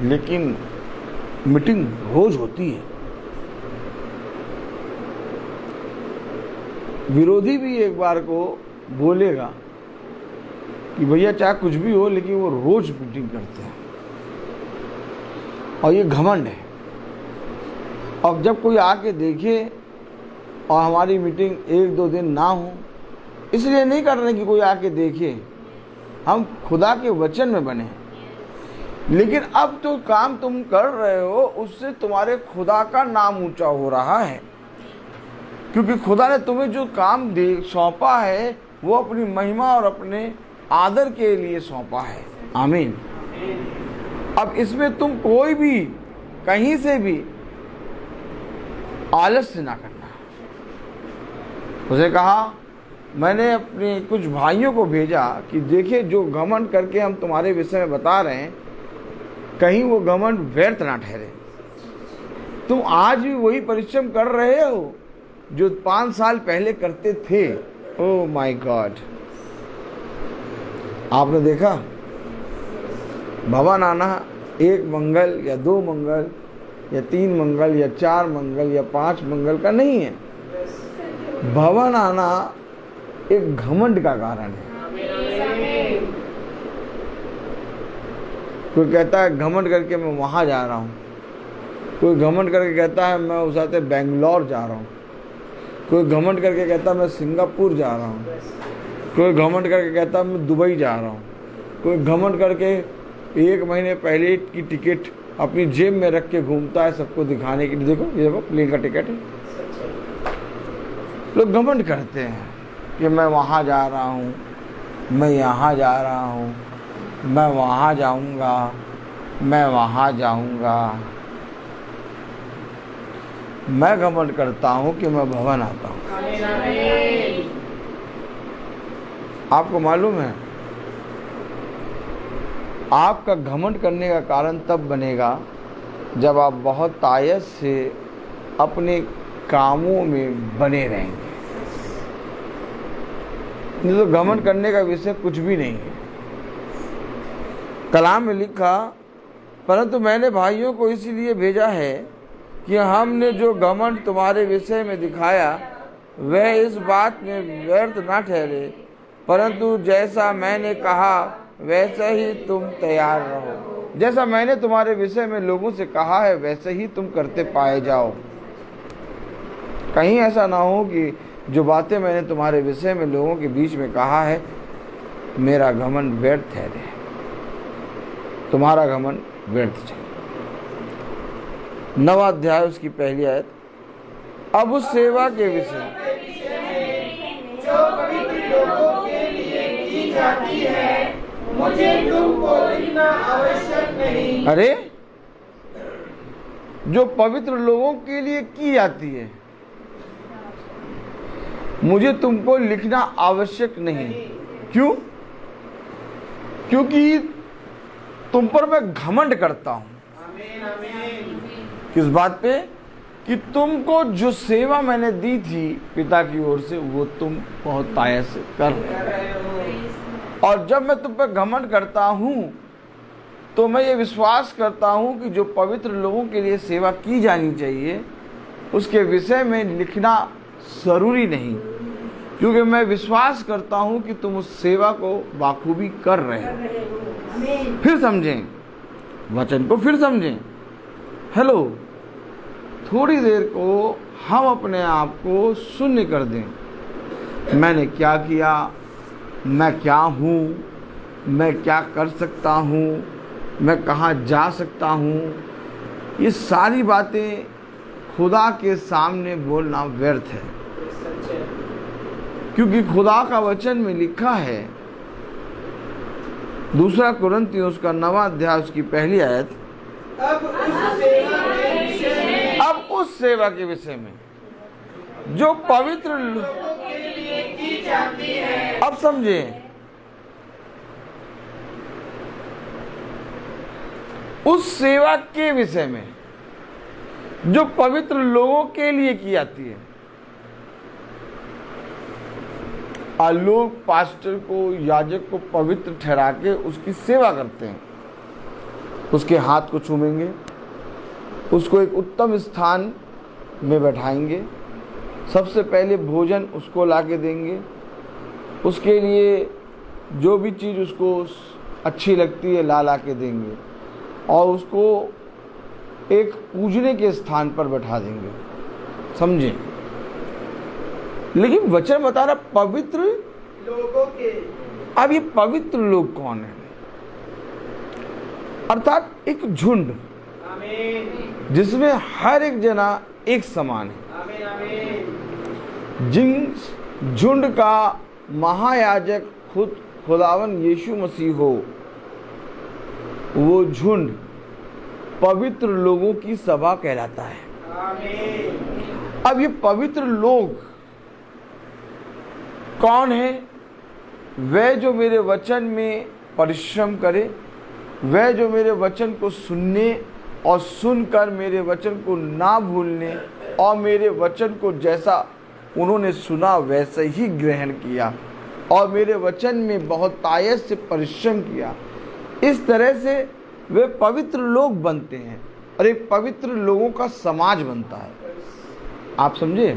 लेकिन मीटिंग रोज होती है। विरोधी भी एक बार को बोलेगा कि भैया चाहे कुछ भी हो, लेकिन वो रोज मीटिंग करते हैं, और ये घमंड है। अब जब कोई आके देखे और हमारी मीटिंग 1-2 दिन ना हो, इसलिए नहीं कर रहे कि कोई आके देखे, हम खुदा के वचन में बने। लेकिन अब तो काम तुम कर रहे हो, उससे तुम्हारे खुदा का नाम ऊंचा हो रहा है, क्योंकि खुदा ने तुम्हें जो काम सौंपा है वो अपनी महिमा और अपने आदर के लिए सौंपा है। आमीन। अब इसमें तुम कोई भी कहीं से भी आलस्य ना करना। उसे कहा, मैंने अपने कुछ भाइयों को भेजा कि देखिए जो घमंड करके हम तुम्हारे विषय में बता रहे हैं, कहीं वो घमंड व्यर्थ ना ठहरे। तुम आज भी वही परिश्रम कर रहे हो जो 5 साल पहले करते थे। ओह माय गॉड, आपने देखा भवन आना 1 मंगल या 2 मंगल या 3 मंगल या 4 मंगल या 5 मंगल का नहीं है। भवन आना एक घमंड का कारण है। कोई कहता है घमंड करके मैं वहां जा रहा हूं, कोई घमंड करके कहता है मैं उस आते बेंगलोर जा रहा हूं, कोई घमंड करके कहता है मैं सिंगापुर जा रहा हूं, कोई घमंड करके कहता है मैं दुबई जा रहा हूं, कोई घमंड करके 1 महीने पहले की टिकट अपनी जेब में रख के घूमता है सबको दिखाने के लिए, देखो ये देखो प्लेन का टिकट है। लोग घमंड करते हैं कि मैं वहाँ जा रहा हूँ, मैं यहाँ जा रहा हूँ, मैं वहाँ जाऊँगा, मैं वहाँ जाऊँगा। मैं घमंड करता हूँ कि मैं भवन आता हूँ। आपको मालूम है, आपका घमंड करने का कारण तब बनेगा जब आप बहुत तायत से अपने कामों में बने रहेंगे। नहीं तो घमंड करने का विषय कुछ भी नहीं है। कलाम में लिखा, परंतु मैंने भाइयों को इसीलिए भेजा है कि हमने जो घमंड तुम्हारे विषय में दिखाया वह इस बात में व्यर्थ ना ठहरे, परंतु जैसा मैंने कहा वैसा ही तुम तैयार रहो। जैसा मैंने तुम्हारे विषय में लोगों से कहा है वैसे ही तुम करते पाए जाओ। कहीं ऐसा ना हो कि जो बातें मैंने तुम्हारे विषय में लोगों के बीच में कहा है मेरा घमंड व्यर्थ ठहरे, तुम्हारा घमंड व्यर्थ ठहरे। 9वां अध्याय उसकी पहली आयत। अब उस सेवा के विषय जो पवित्र लोगों के लिए की जाती है मुझे तुमको लिखना आवश्यक नहीं। अरे जो पवित्र लोगों के लिए की जाती है मुझे तुमको लिखना आवश्यक नहीं। क्यों? क्योंकि तुम पर मैं घमंड करता हूं। किस बात पे? कि तुमको जो सेवा मैंने दी थी पिता की ओर से वो तुम बहुत तायत से कर रहे हो। और जब मैं तुम पर घमंड करता हूं तो मैं ये विश्वास करता हूं कि जो पवित्र लोगों के लिए सेवा की जानी चाहिए उसके विषय में लिखना जरूरी नहीं, क्योंकि मैं विश्वास करता हूं कि तुम उस सेवा को बाखूबी कर रहे हो। फिर समझें वचन को, फिर समझें। हेलो, थोड़ी देर को हम अपने आप को शून्य कर दें। मैंने क्या किया, मैं क्या हूँ, मैं क्या कर सकता हूँ, मैं कहाँ जा सकता हूँ, ये सारी बातें खुदा के सामने बोलना व्यर्थ है। क्योंकि खुदा का वचन में लिखा है, 2 कुरिन्थियों उसका 9वां अध्याय उसकी पहली आयत, अब उस सेवा के विषय में जो पवित्र लोगों के लिए की जाती है। अब समझे, उस सेवा के विषय में जो पवित्र लोगों के लिए की जाती है। लोग पास्टर को, याजक को पवित्र ठहरा के उसकी सेवा करते हैं। उसके हाथ को चूमेंगे, उसको एक उत्तम स्थान में बैठाएंगे, सबसे पहले भोजन उसको लाके देंगे, उसके लिए जो भी चीज़ उसको अच्छी लगती है ला के देंगे और उसको एक पूजने के स्थान पर बैठा देंगे। समझे? लेकिन वचन बता रहा पवित्र लोगों के। अब ये पवित्र लोग कौन है? अर्थात एक झुंड जिसमें हर एक जना एक समान है। जिन झुंड का महायाजक खुद खुदावन यीशु मसीह हो, वो झुंड पवित्र लोगों की सभा कहलाता है। अब ये पवित्र लोग कौन है? वह जो मेरे वचन में परिश्रम करे, वह जो मेरे वचन को सुनने और सुनकर मेरे वचन को ना भूलने और मेरे वचन को जैसा उन्होंने सुना वैसे ही ग्रहण किया और मेरे वचन में बहुत तायत से परिश्रम किया। इस तरह से वे पवित्र लोग बनते हैं और एक पवित्र लोगों का समाज बनता है। आप समझे?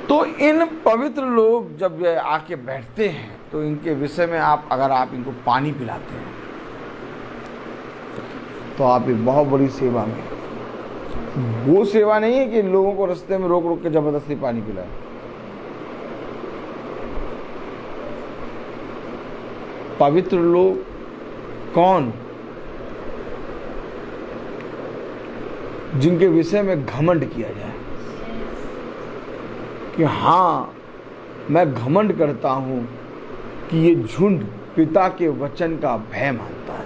तो इन पवित्र लोग जब आके बैठते हैं तो इनके विषय में अगर आप इनको पानी पिलाते हैं तो आप एक बहुत बड़ी सेवा में। वो सेवा नहीं है कि लोगों को रास्ते में रोक रोक के जबरदस्ती पानी पिलाए। पवित्र लोग कौन? जिनके विषय में घमंड किया जाए कि हाँ, मैं घमंड करता हूं कि ये झुंड पिता के वचन का भय मानता है।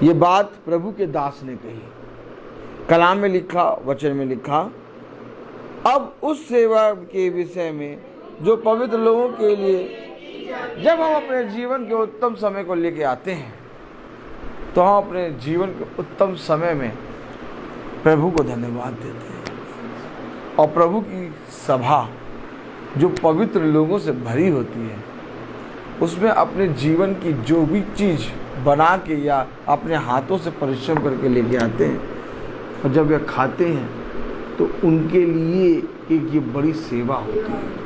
ये बात प्रभु के दास ने कही, कलाम में लिखा, वचन में लिखा। अब उस सेवा के विषय में जो पवित्र लोगों के लिए जब हम अपने जीवन के उत्तम समय को लेके आते हैं तो हम अपने जीवन के उत्तम समय में प्रभु को धन्यवाद देते हैं और प्रभु की सभा जो पवित्र लोगों से भरी होती है उसमें अपने जीवन की जो भी चीज़ बना के या अपने हाथों से परिश्रम करके लेके आते हैं और जब वे खाते हैं तो उनके लिए एक ये बड़ी सेवा होती है।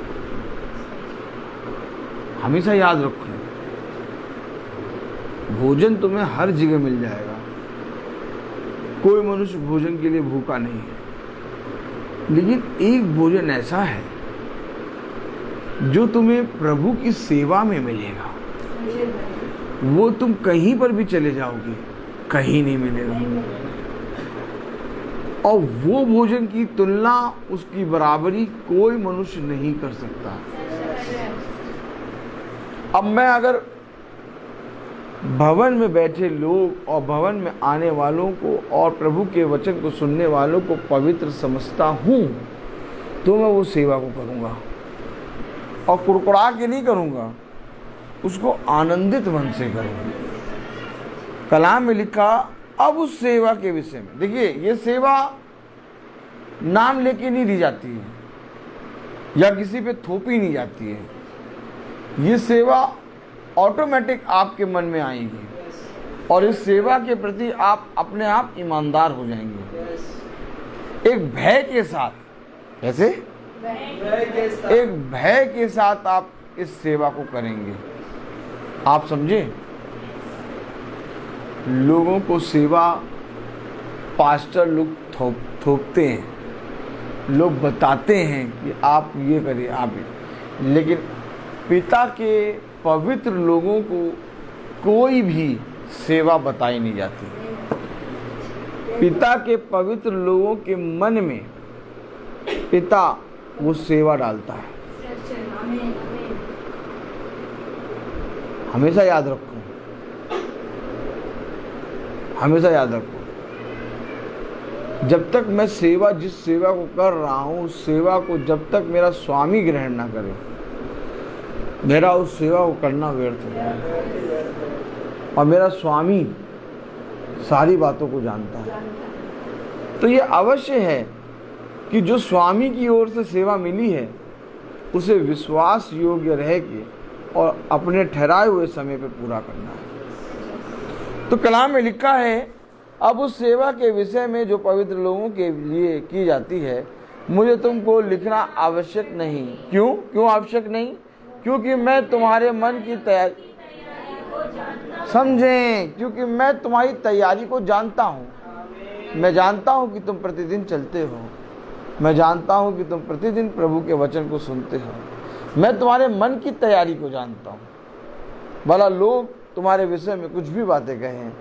हमेशा याद रखो, भोजन तुम्हें हर जगह मिल जाएगा। कोई मनुष्य भोजन के लिए भूखा नहीं है, लेकिन एक भोजन ऐसा है जो तुम्हें प्रभु की सेवा में मिलेगा। वो तुम कहीं पर भी चले जाओगे, कहीं नहीं मिलेगा। और वो भोजन की तुलना, उसकी बराबरी कोई मनुष्य नहीं कर सकता। अब मैं अगर भवन में बैठे लोग और भवन में आने वालों को और प्रभु के वचन को सुनने वालों को पवित्र समझता हूँ तो मैं वो सेवा को करूँगा और कुड़कुड़ा के नहीं करूँगा, उसको आनंदित मन से करूँगा। कलाम में लिखा अब उस सेवा के विषय में। देखिए, ये सेवा नाम लेके नहीं दी जाती है या किसी पे थोपी नहीं जाती है। ये सेवा ऑटोमेटिक आपके मन में आएगी और इस सेवा के प्रति आप अपने आप ईमानदार हो जाएंगे। एक भय के साथ, कैसे? एक भय के साथ आप इस सेवा को करेंगे। आप समझे? लोगों को सेवा पास्टर लोग थोपते हैं, लोग बताते हैं कि आप ये करिए, आप ये, लेकिन पिता के पवित्र लोगों को कोई भी सेवा बताई नहीं जाती। पिता के पवित्र लोगों के मन में पिता वो सेवा डालता है। हमेशा याद रखो, हमेशा याद रखो, जब तक मैं सेवा, जिस सेवा को कर रहा हूँ, उस सेवा को जब तक मेरा स्वामी ग्रहण ना करे, मेरा उस सेवा को करना व्यर्थ हो जाए। और मेरा स्वामी सारी बातों को जानता है। तो ये अवश्य है कि जो स्वामी की ओर से सेवा मिली है उसे विश्वास योग्य रह के और अपने ठहराए हुए समय पे पूरा करना है। तो कलाम में लिखा है अब उस सेवा के विषय में जो पवित्र लोगों के लिए की जाती है मुझे तुमको लिखना आवश्यक नहीं। क्यों आवश्यक नहीं? क्योंकि मैं तुम्हारे मन की तैयारी समझें, क्योंकि मैं तुम्हारी तैयारी को जानता हूँ। मैं जानता हूँ कि तुम प्रतिदिन चलते हो, मैं जानता हूँ कि तुम प्रतिदिन प्रभु के वचन को सुनते हो। मैं तुम्हारे मन की तैयारी को जानता हूँ। भला लोग तुम्हारे विषय में कुछ भी बातें कहें,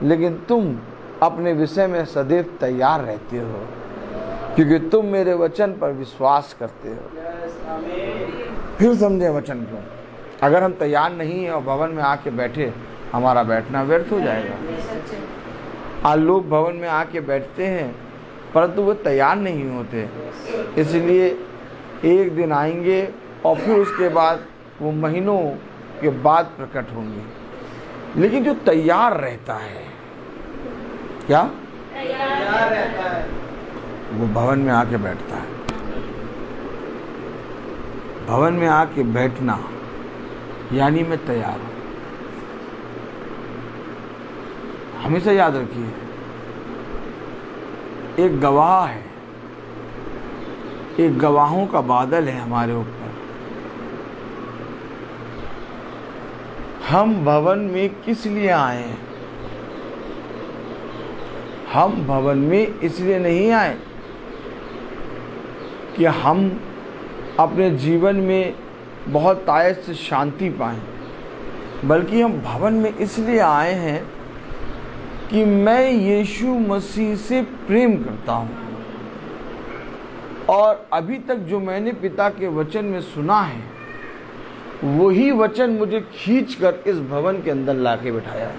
लेकिन तुम अपने विषय में सदैव तैयार रहते हो, क्योंकि तुम मेरे वचन पर विश्वास करते हो। फिर समझे वचन को। अगर हम तैयार नहीं हैं और भवन में आके बैठे, हमारा बैठना व्यर्थ हो जाएगा। आज लोग भवन में आके बैठते हैं परंतु वो तैयार नहीं होते, इसलिए एक दिन आएंगे और फिर उसके बाद वो महीनों के बाद प्रकट होंगे। लेकिन जो तैयार रहता है, क्या तैयार रहता है, वो भवन में आके बैठता है। भवन में आके बैठना यानी मैं तैयार हूं। हमेशा याद रखिए, एक गवाह है, एक गवाहों का बादल है हमारे ऊपर। हम भवन में किस लिए आए हैं? हम भवन में इसलिए नहीं आए कि हम अपने जीवन में बहुत तायत से शांति पाएं, बल्कि हम भवन में इसलिए आए हैं कि मैं यीशु मसीह से प्रेम करता हूं और अभी तक जो मैंने पिता के वचन में सुना है, वही वचन मुझे खींचकर इस भवन के अंदर लाके बिठाया है।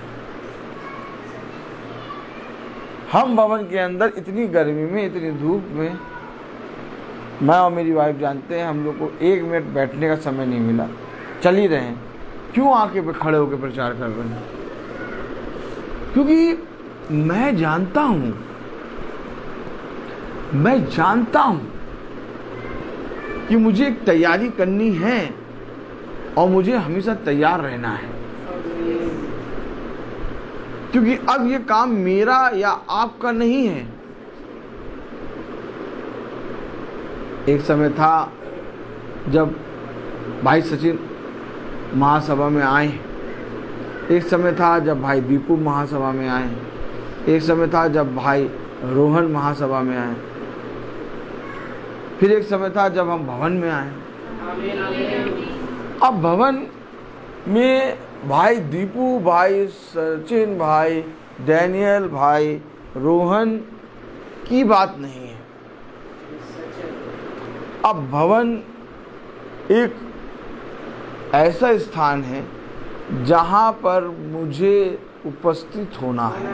हम भवन के अंदर इतनी गर्मी में, इतनी धूप में, मैं और मेरी वाइफ जानते हैं, हम लोग को 1 मिनट बैठने का समय नहीं मिला। चल ही रहे हैं, क्यों आके पे खड़े होकर प्रचार कर रहे हैं? क्योंकि मैं जानता हूं कि मुझे एक तैयारी करनी है और मुझे हमेशा तैयार रहना है, क्योंकि अब ये काम मेरा या आपका नहीं है। एक समय था जब भाई सचिन महासभा में आए, एक समय था जब भाई दीपू महासभा में आए, एक समय था जब भाई रोहन महासभा में आए, फिर एक समय था जब हम भवन में आए। अब भवन में भाई दीपू, भाई सचिन, भाई डैनियल, भाई रोहन की बात नहीं है। अब भवन एक ऐसा स्थान है जहां पर मुझे उपस्थित होना है।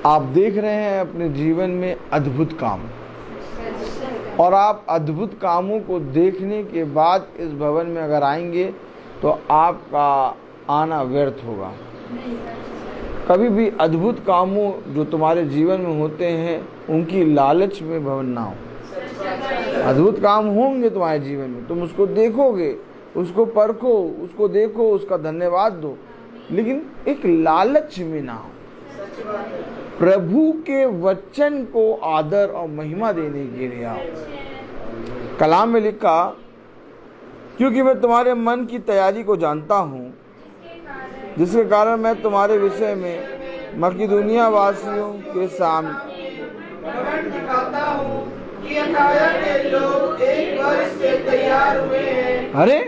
आप देख रहे हैं अपने जीवन में अद्भुत काम, और आप अद्भुत कामों को देखने के बाद इस भवन में अगर आएंगे तो आपका आना व्यर्थ होगा। कभी भी अद्भुत कामों जो तुम्हारे जीवन में होते हैं उनकी लालच में भवन ना हो। अद्भुत काम होंगे तुम्हारे जीवन में, तुम उसको देखोगे, उसको परखो, उसको देखो, उसका धन्यवाद दो, लेकिन एक लालच में ना हो। प्रभु के वचन को आदर और महिमा देने के लिए आओ। कलाम में लिखा, क्योंकि मैं तुम्हारे मन की तैयारी को जानता हूँ, जिसके कारण मैं तुम्हारे विषय में मकिदुनिया वासियों के सामने दिखाता हूँ कि अखाया के लोग 1 वर्ष से तैयार हुए हैं। अरे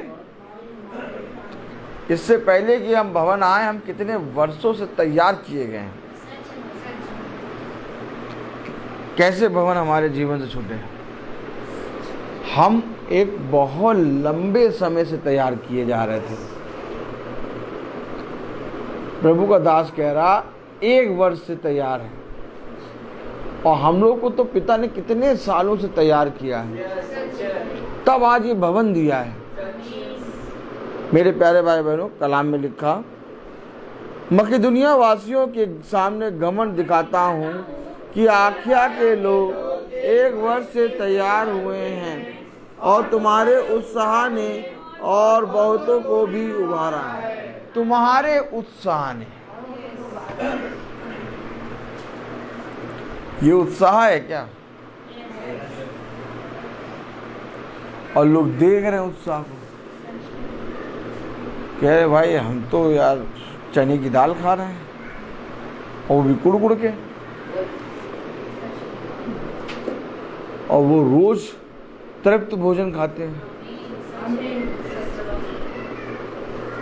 इससे पहले कि हम भवन आए, हम कितने वर्षों से तैयार किए गए हैं। कैसे भवन हमारे जीवन से छूटे? हम एक बहुत लंबे समय से तैयार किए जा रहे थे। प्रभु का दास कह रहा 1 वर्ष से तैयार है, और हम लोग को तो पिता ने कितने सालों से तैयार किया है, तब आज ये भवन दिया है। मेरे प्यारे भाई बहनों, कलाम में लिखा, मकिदुनिया वासियों के सामने घमंड दिखाता हूँ कि आखिया के लोग 1 वर्ष से तैयार हुए हैं, और तुम्हारे उत्साह ने और बहुतों को भी उभारा है। तुम्हारे उत्साह ने, ये उत्साह है क्या? और लोग देख रहे हैं उत्साह को, कह रहे भाई हम तो यार चने की दाल खा रहे हैं, और वो भी कुड़ के, और वो रोज तृप्त भोजन खाते हैं।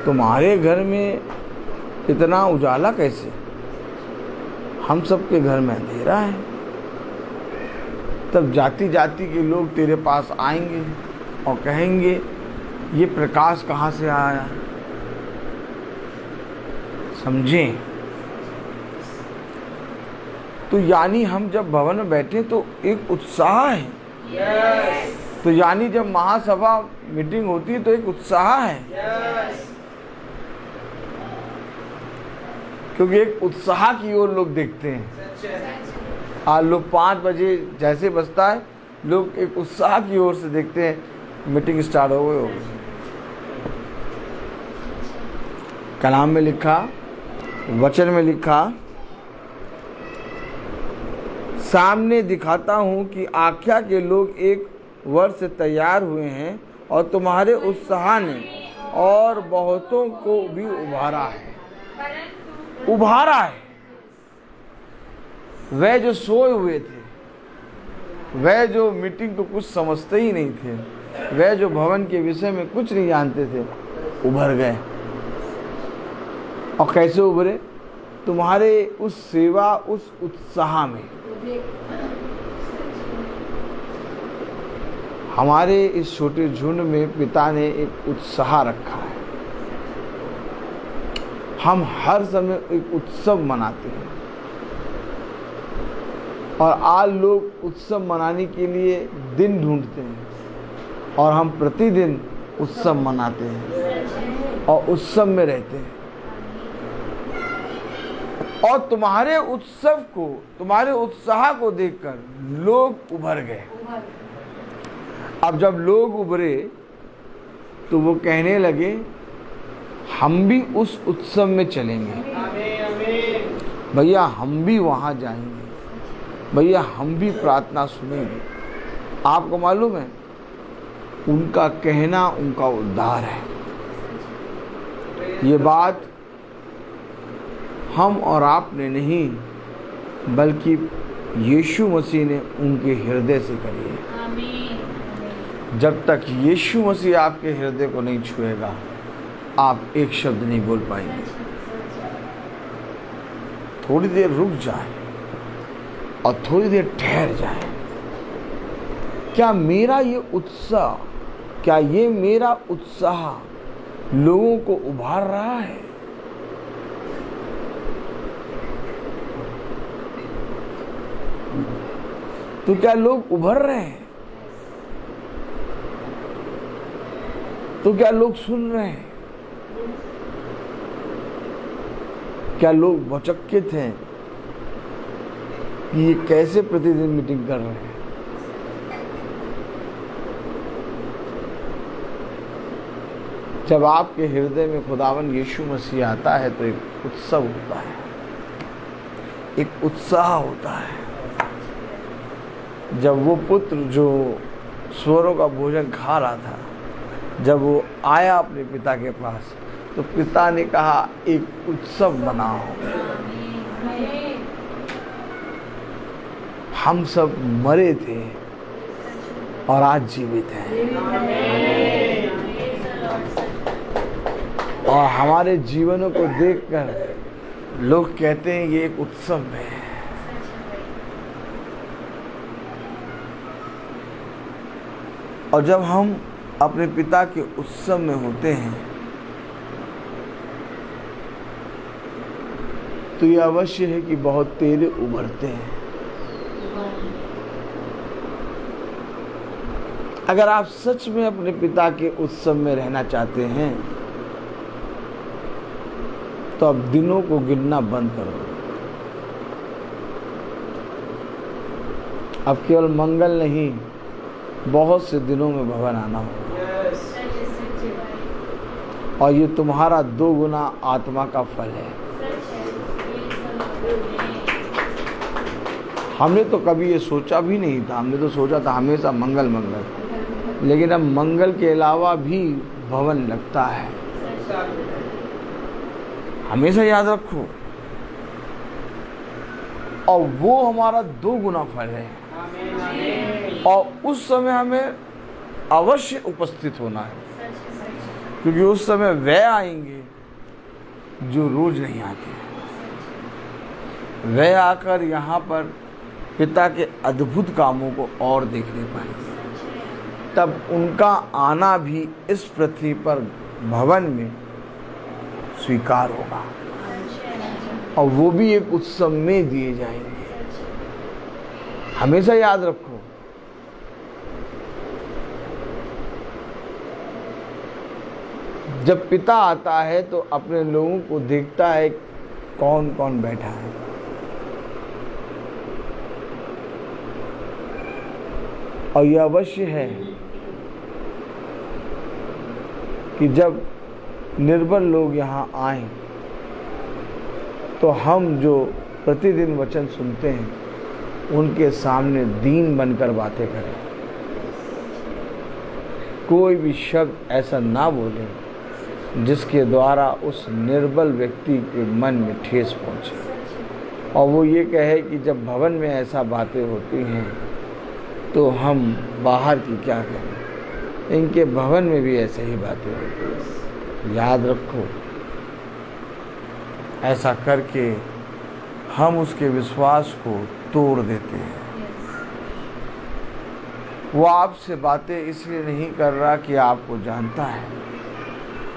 तुम्हारे घर में इतना उजाला कैसे? हम सबके घर में अंधेरा है। तब जाति जाति के लोग तेरे पास आएंगे और कहेंगे ये प्रकाश कहाँ से आया? समझें? तो यानी हम जब भवन में बैठे तो एक उत्साह है। तो यानी जब महासभा मीटिंग होती है तो एक उत्साह है, क्योंकि एक उत्साह की ओर लोग देखते हैं। आज लोग 5 बजे जैसे बजता है, लोग एक उत्साह की ओर से देखते हैं मीटिंग स्टार्ट हो गई होगी। कलाम में लिखा, वचन में लिखा, सामने दिखाता हूं कि आख्या के लोग एक वर्ष से तैयार हुए हैं और तुम्हारे उत्साह ने और बहुतों को भी उभारा है। उभारा है। वह जो सोए हुए थे, वह जो मीटिंग को कुछ समझते ही नहीं थे, वह जो भवन के विषय में कुछ नहीं जानते थे, उभर गए। और कैसे उभरे? तुम्हारे उस सेवा, उस उत्साह में। हमारे इस छोटे झुंड में पिता ने एक उत्साह रखा है। हम हर समय एक उत्सव मनाते हैं, और आज लोग उत्सव मनाने के लिए दिन ढूंढते हैं, और हम प्रतिदिन उत्सव मनाते हैं और उत्सव में रहते हैं। और तुम्हारे उत्सव को, तुम्हारे उत्साह को देखकर लोग उभर गए। अब जब लोग उभरे तो वो कहने लगे, हम भी उस उत्सव में चलेंगे भैया, हम भी वहां जाएंगे भैया, हम भी प्रार्थना सुनेंगे। आपको मालूम है, उनका कहना उनका उद्धार है। ये बात हम और आपने नहीं, बल्कि यीशु मसीह ने उनके हृदय से करी है। जब तक यीशु मसीह आपके हृदय को नहीं छुएगा, आप एक शब्द नहीं बोल पाएंगे। थोड़ी देर रुक जाए और थोड़ी देर ठहर जाए। क्या मेरा ये उत्साह, क्या ये मेरा उत्साह लोगों को उभार रहा है? तो क्या लोग उभर रहे हैं? तो क्या लोग सुन रहे हैं? क्या लोग भौचक्कित हैं कि ये कैसे प्रतिदिन मीटिंग कर रहे हैं? जब आपके हृदय में खुदावन यीशु मसीह आता है तो एक उत्सव होता है, एक उत्साह होता है। जब वो पुत्र जो स्वरों का भोजन खा रहा था, जब वो आया अपने पिता के पास, तो पिता ने कहा, एक उत्सव मनाओ। हम सब मरे थे और आज जीवित हैं, और हमारे जीवनों को देखकर लोग कहते हैं ये एक उत्सव है। और जब हम अपने पिता के उत्सव में होते हैं तो ये अवश्य है कि बहुत तेरे उभरते हैं। अगर आप सच में अपने पिता के उत्सव में रहना चाहते हैं तो अब दिनों को गिनना बंद करो। अब केवल मंगल नहीं, बहुत से दिनों में भवन आना होगा। और ये तुम्हारा 2 गुना आत्मा का फल है। हमने तो कभी ये सोचा भी नहीं था। हमने तो सोचा था हमेशा मंगल मंगल, लेकिन अब मंगल के अलावा भी भवन लगता है। हमेशा याद रखो, और वो हमारा 2 गुना फल है। और उस समय हमें अवश्य उपस्थित होना है, क्योंकि उस समय वह आएंगे जो रोज नहीं आते। वह आकर यहाँ पर पिता के अद्भुत कामों को और देखने पाएंगे। तब उनका आना भी इस पृथ्वी पर भवन में स्वीकार होगा, और वो भी एक उत्सव में दिए जाएंगे। हमेशा याद रखो, जब पिता आता है तो अपने लोगों को देखता है कौन कौन बैठा है। और यह अवश्य है कि जब निर्बल लोग यहाँ आए तो हम जो प्रतिदिन वचन सुनते हैं उनके सामने दीन बनकर बातें करें। कोई भी शब्द ऐसा ना बोले जिसके द्वारा उस निर्बल व्यक्ति के मन में ठेस पहुंचे, और वो ये कहे कि जब भवन में ऐसा बातें होती हैं तो हम बाहर की क्या करें, इनके भवन में भी ऐसे ही बातें होती हैं। याद रखो, ऐसा करके हम उसके विश्वास को तोड़ देते हैं। वो आपसे बातें इसलिए नहीं कर रहा कि आपको जानता है,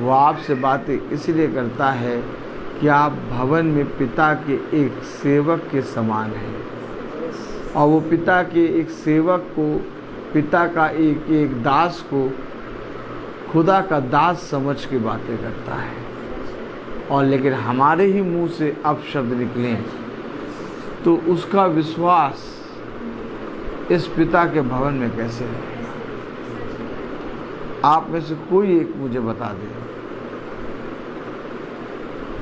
वो आपसे बातें इसलिए करता है कि आप भवन में पिता के एक सेवक के समान हैं, और वो पिता के एक सेवक को, पिता का एक दास को खुदा का दास समझ के बातें करता है। और लेकिन हमारे ही मुंह से अपशब्द निकलें तो उसका विश्वास इस पिता के भवन में कैसे है? आप में से कोई एक मुझे बता दे,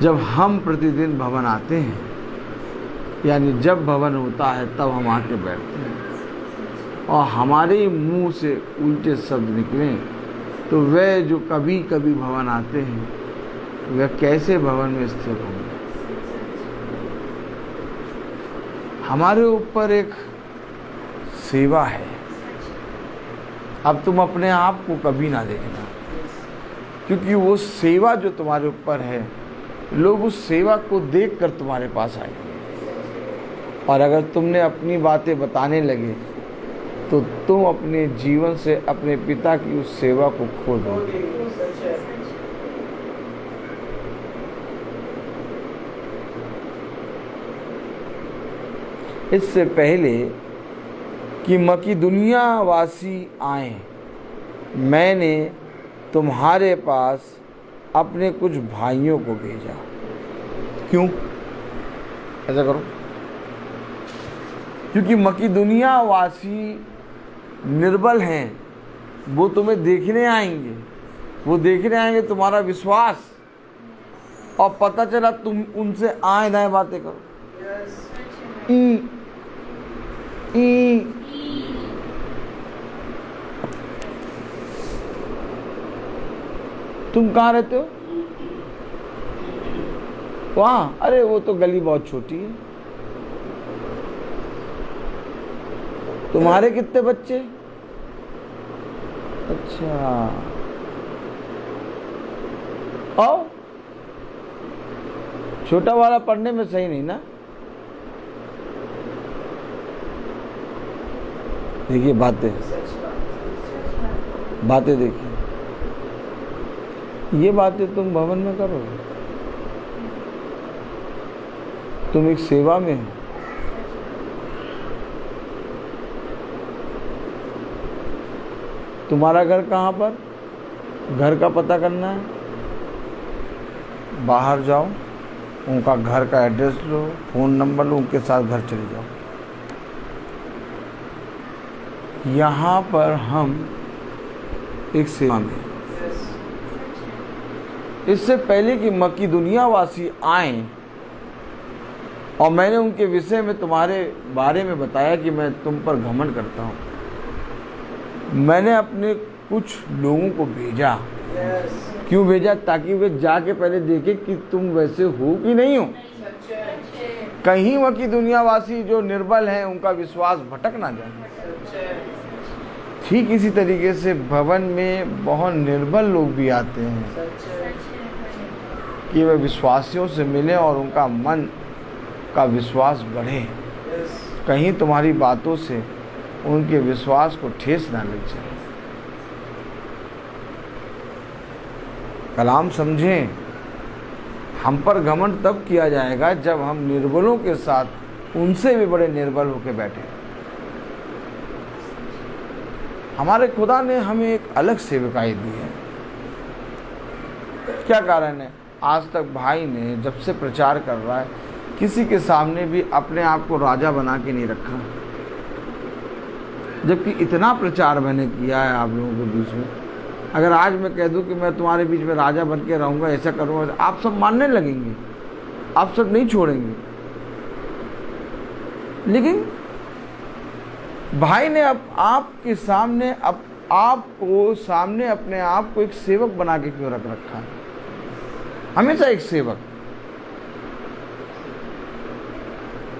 जब हम प्रतिदिन भवन आते हैं, यानी जब भवन होता है तब हम आके बैठते हैं और हमारे मुंह से उल्टे शब्द निकलें, तो वह जो कभी कभी भवन आते हैं वह कैसे भवन में स्थिर होंगे? हमारे ऊपर एक सेवा है। अब तुम अपने आप को कभी ना देखना, क्योंकि वो सेवा जो तुम्हारे ऊपर है, लोग उस सेवा को देखकर तुम्हारे पास आएंगे। और अगर तुमने अपनी बातें बताने लगे तो तुम अपने जीवन से अपने पिता की उस सेवा को खो दोगे। इससे पहले कि मकीदुनिया वासी आए, मैंने तुम्हारे पास अपने कुछ भाइयों को भेजा। क्यों ऐसा करो? क्योंकि मकीदुनिया वासी निर्बल हैं, वो तुम्हें देखने आएंगे, वो देखने आएंगे तुम्हारा विश्वास, और पता चला तुम उनसे आए दाएं बातें करो। तुम कहाँ रहते हो? वहाँ? अरे वो तो गली बहुत छोटी है। तुम्हारे कितने बच्चे? अच्छा, आओ। छोटा वाला पढ़ने में सही नहीं ना? देखिए बातें देखिए, ये बातें तुम भवन में करोगे? तुम एक सेवा में हो। तुम्हारा घर कहाँ पर? घर का पता करना है, बाहर जाओ, उनका घर का एड्रेस लो, फ़ोन नंबर लो, उनके साथ घर चले जाओ। यहाँ पर हम एक सेवा में, इससे पहले कि मकीदुनिया वासी आए और मैंने उनके विषय में तुम्हारे बारे में बताया कि मैं तुम पर घमंड करता हूँ, मैंने अपने कुछ लोगों को भेजा। क्यों भेजा? ताकि वे जाके पहले देखे कि तुम वैसे हो कि नहीं हो। कहीं मकीदुनिया वासी जो निर्बल हैं उनका विश्वास भटक ना जाए। ठीक इसी तरीके से भवन में बहुत निर्बल लोग भी आते हैं कि वे विश्वासियों से मिलें और उनका मन का विश्वास बढ़े। कहीं तुम्हारी बातों से उनके विश्वास को ठेस ना लग जाए। कलाम समझें, हम पर घमंड तब किया जाएगा जब हम निर्बलों के साथ उनसे भी बड़े निर्बल होकर बैठे। हमारे खुदा ने हमें एक अलग सेवकाई दी है। क्या कारण है? आज तक भाई ने जब से प्रचार कर रहा है किसी के सामने भी अपने आप को राजा बना के नहीं रखा, जबकि इतना प्रचार मैंने किया है आप लोगों के बीच में। अगर आज मैं कह दूं कि मैं तुम्हारे बीच में राजा बन के रहूँगा, ऐसा करूँगा, आप सब मानने लगेंगे, आप सब नहीं छोड़ेंगे। लेकिन भाई ने अब आपके सामने अपने आप को एक सेवक बना के क्यों रख रखा है? हमेशा एक सेवक,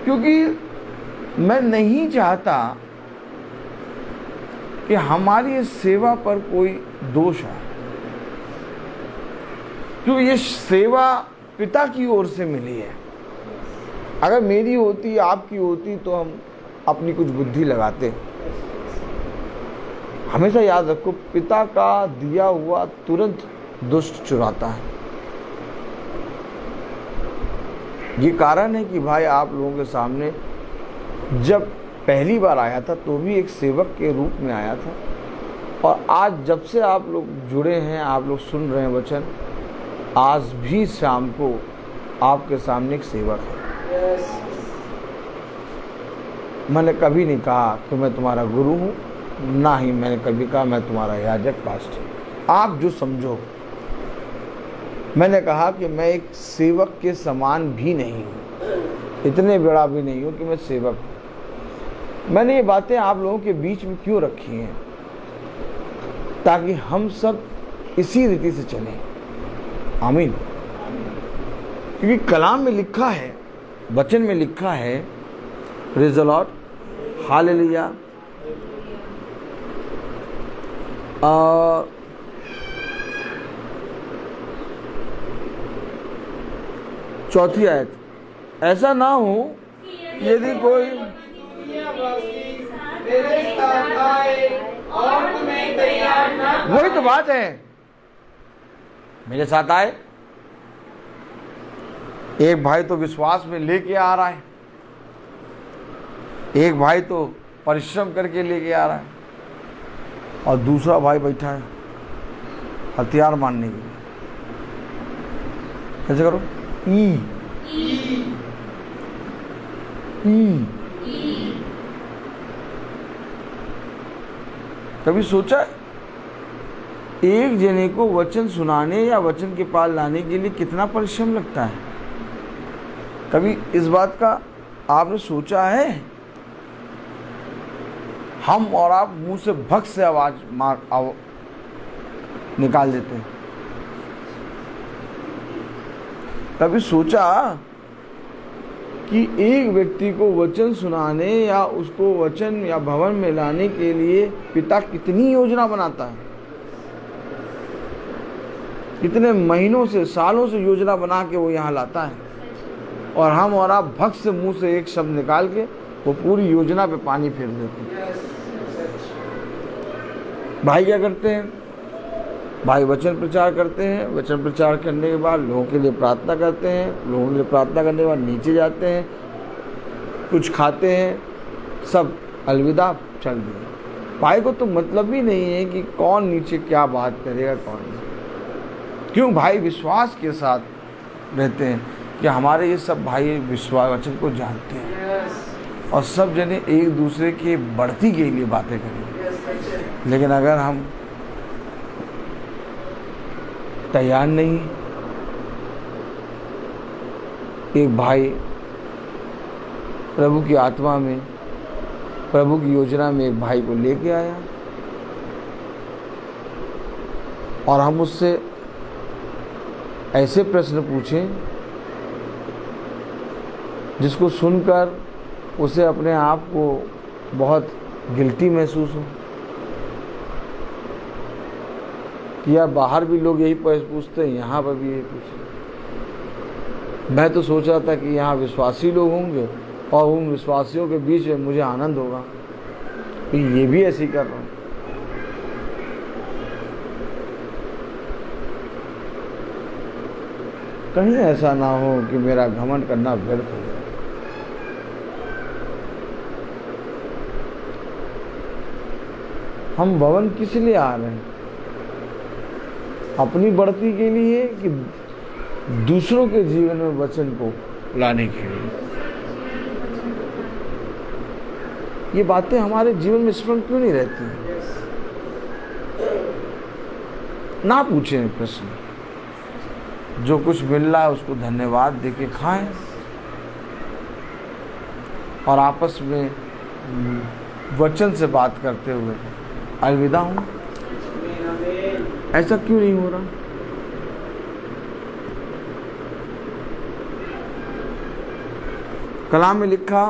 क्योंकि मैं नहीं चाहता कि हमारी इस सेवा पर कोई दोष आए, क्योंकि ये सेवा पिता की ओर से मिली है। अगर मेरी होती, आपकी होती, तो हम अपनी कुछ बुद्धि लगाते। हमेशा याद रखो, पिता का दिया हुआ तुरंत दुष्ट चुराता है। ये कारण है कि भाई आप लोगों के सामने जब पहली बार आया था तो भी एक सेवक के रूप में आया था, और आज जब से आप लोग जुड़े हैं, आप लोग सुन रहे हैं वचन, आज भी शाम को आपके सामने एक सेवक है। मैंने कभी नहीं कहा कि मैं तुम्हारा गुरु हूँ, ना ही मैंने कभी कहा मैं तुम्हारा याजक पास्टर, आप जो समझो। मैंने कहा कि मैं एक सेवक के समान भी नहीं हूँ, इतने बड़ा भी नहीं हूँ कि मैं सेवक हूँ। मैंने ये बातें आप लोगों के बीच में क्यों रखी हैं? ताकि हम सब इसी रीति से चलें। आमीन। क्योंकि कलाम में लिखा है, वचन में लिखा है, प्रेज़ द लॉर्ड, हालेलुया। चौथी आयत, ऐसा ना हो यदि कोई मेरे साथ आए और तुम्हें तैयार न, वही तो बात है, मेरे साथ आए। एक भाई तो विश्वास में लेके आ रहा है, एक भाई तो परिश्रम करके लेके आ रहा है, और दूसरा भाई बैठा है हथियार मारने के लिए। कैसे करो? कभी सोचा एक जने को वचन सुनाने या वचन के पार लाने के लिए कितना परिश्रम लगता है? कभी इस बात का आपने सोचा है? हम और आप मुंह से भक्त से आवाज निकाल देते हैं। कभी सोचा कि एक व्यक्ति को वचन सुनाने या उसको वचन या भवन में लाने के लिए पिता कितनी योजना बनाता है? कितने महीनों से, सालों से योजना बना के वो यहाँ लाता है, और हम और आप भक्त से मुंह से एक शब्द निकाल के वो पूरी योजना पे पानी फेर देते हैं। भाई क्या करते हैं? भाई वचन प्रचार करते हैं, वचन प्रचार करने के बाद लोगों के लिए प्रार्थना करते हैं, लोगों के लिए प्रार्थना करने के बाद नीचे जाते हैं, कुछ खाते हैं, सब अलविदा, चल दिए। भाई को तो मतलब ही नहीं है कि कौन नीचे क्या बात करेगा, कौन नहीं। क्यों? भाई विश्वास के साथ रहते हैं कि हमारे ये सब भाई विश्वास वचन को जानते हैं, और सब जने एक दूसरे की बढ़ती के लिए बातें करेंगे। लेकिन अगर हम तैयार नहीं, एक भाई प्रभु की आत्मा में, प्रभु की योजना में एक भाई को लेके आया, और हम उससे ऐसे प्रश्न पूछें जिसको सुनकर उसे अपने आप को बहुत गिल्टी महसूस हो, या बाहर भी लोग यही पूछते हैं, यहाँ पर भी यही पूछते। मैं तो सोच रहा था कि यहाँ विश्वासी लोग होंगे और उन विश्वासियों के बीच में मुझे आनंद होगा कि ये भी ऐसे ही कर रहा हूँ। कहीं ऐसा ना हो कि मेरा घमंड करना व्यर्थ हो जाए। हम भवन किस लिए आ रहे हैं? अपनी बढ़ती के लिए कि दूसरों के जीवन में वचन को लाने के लिए? ये बातें हमारे जीवन में स्मरण क्यों नहीं रहती हैं? ना पूछें प्रश्न, जो कुछ मिल रहा है उसको धन्यवाद देके खाएं और आपस में वचन से बात करते हुए अलविदा हूं। ऐसा क्यों नहीं हो रहा? कलाम में लिखा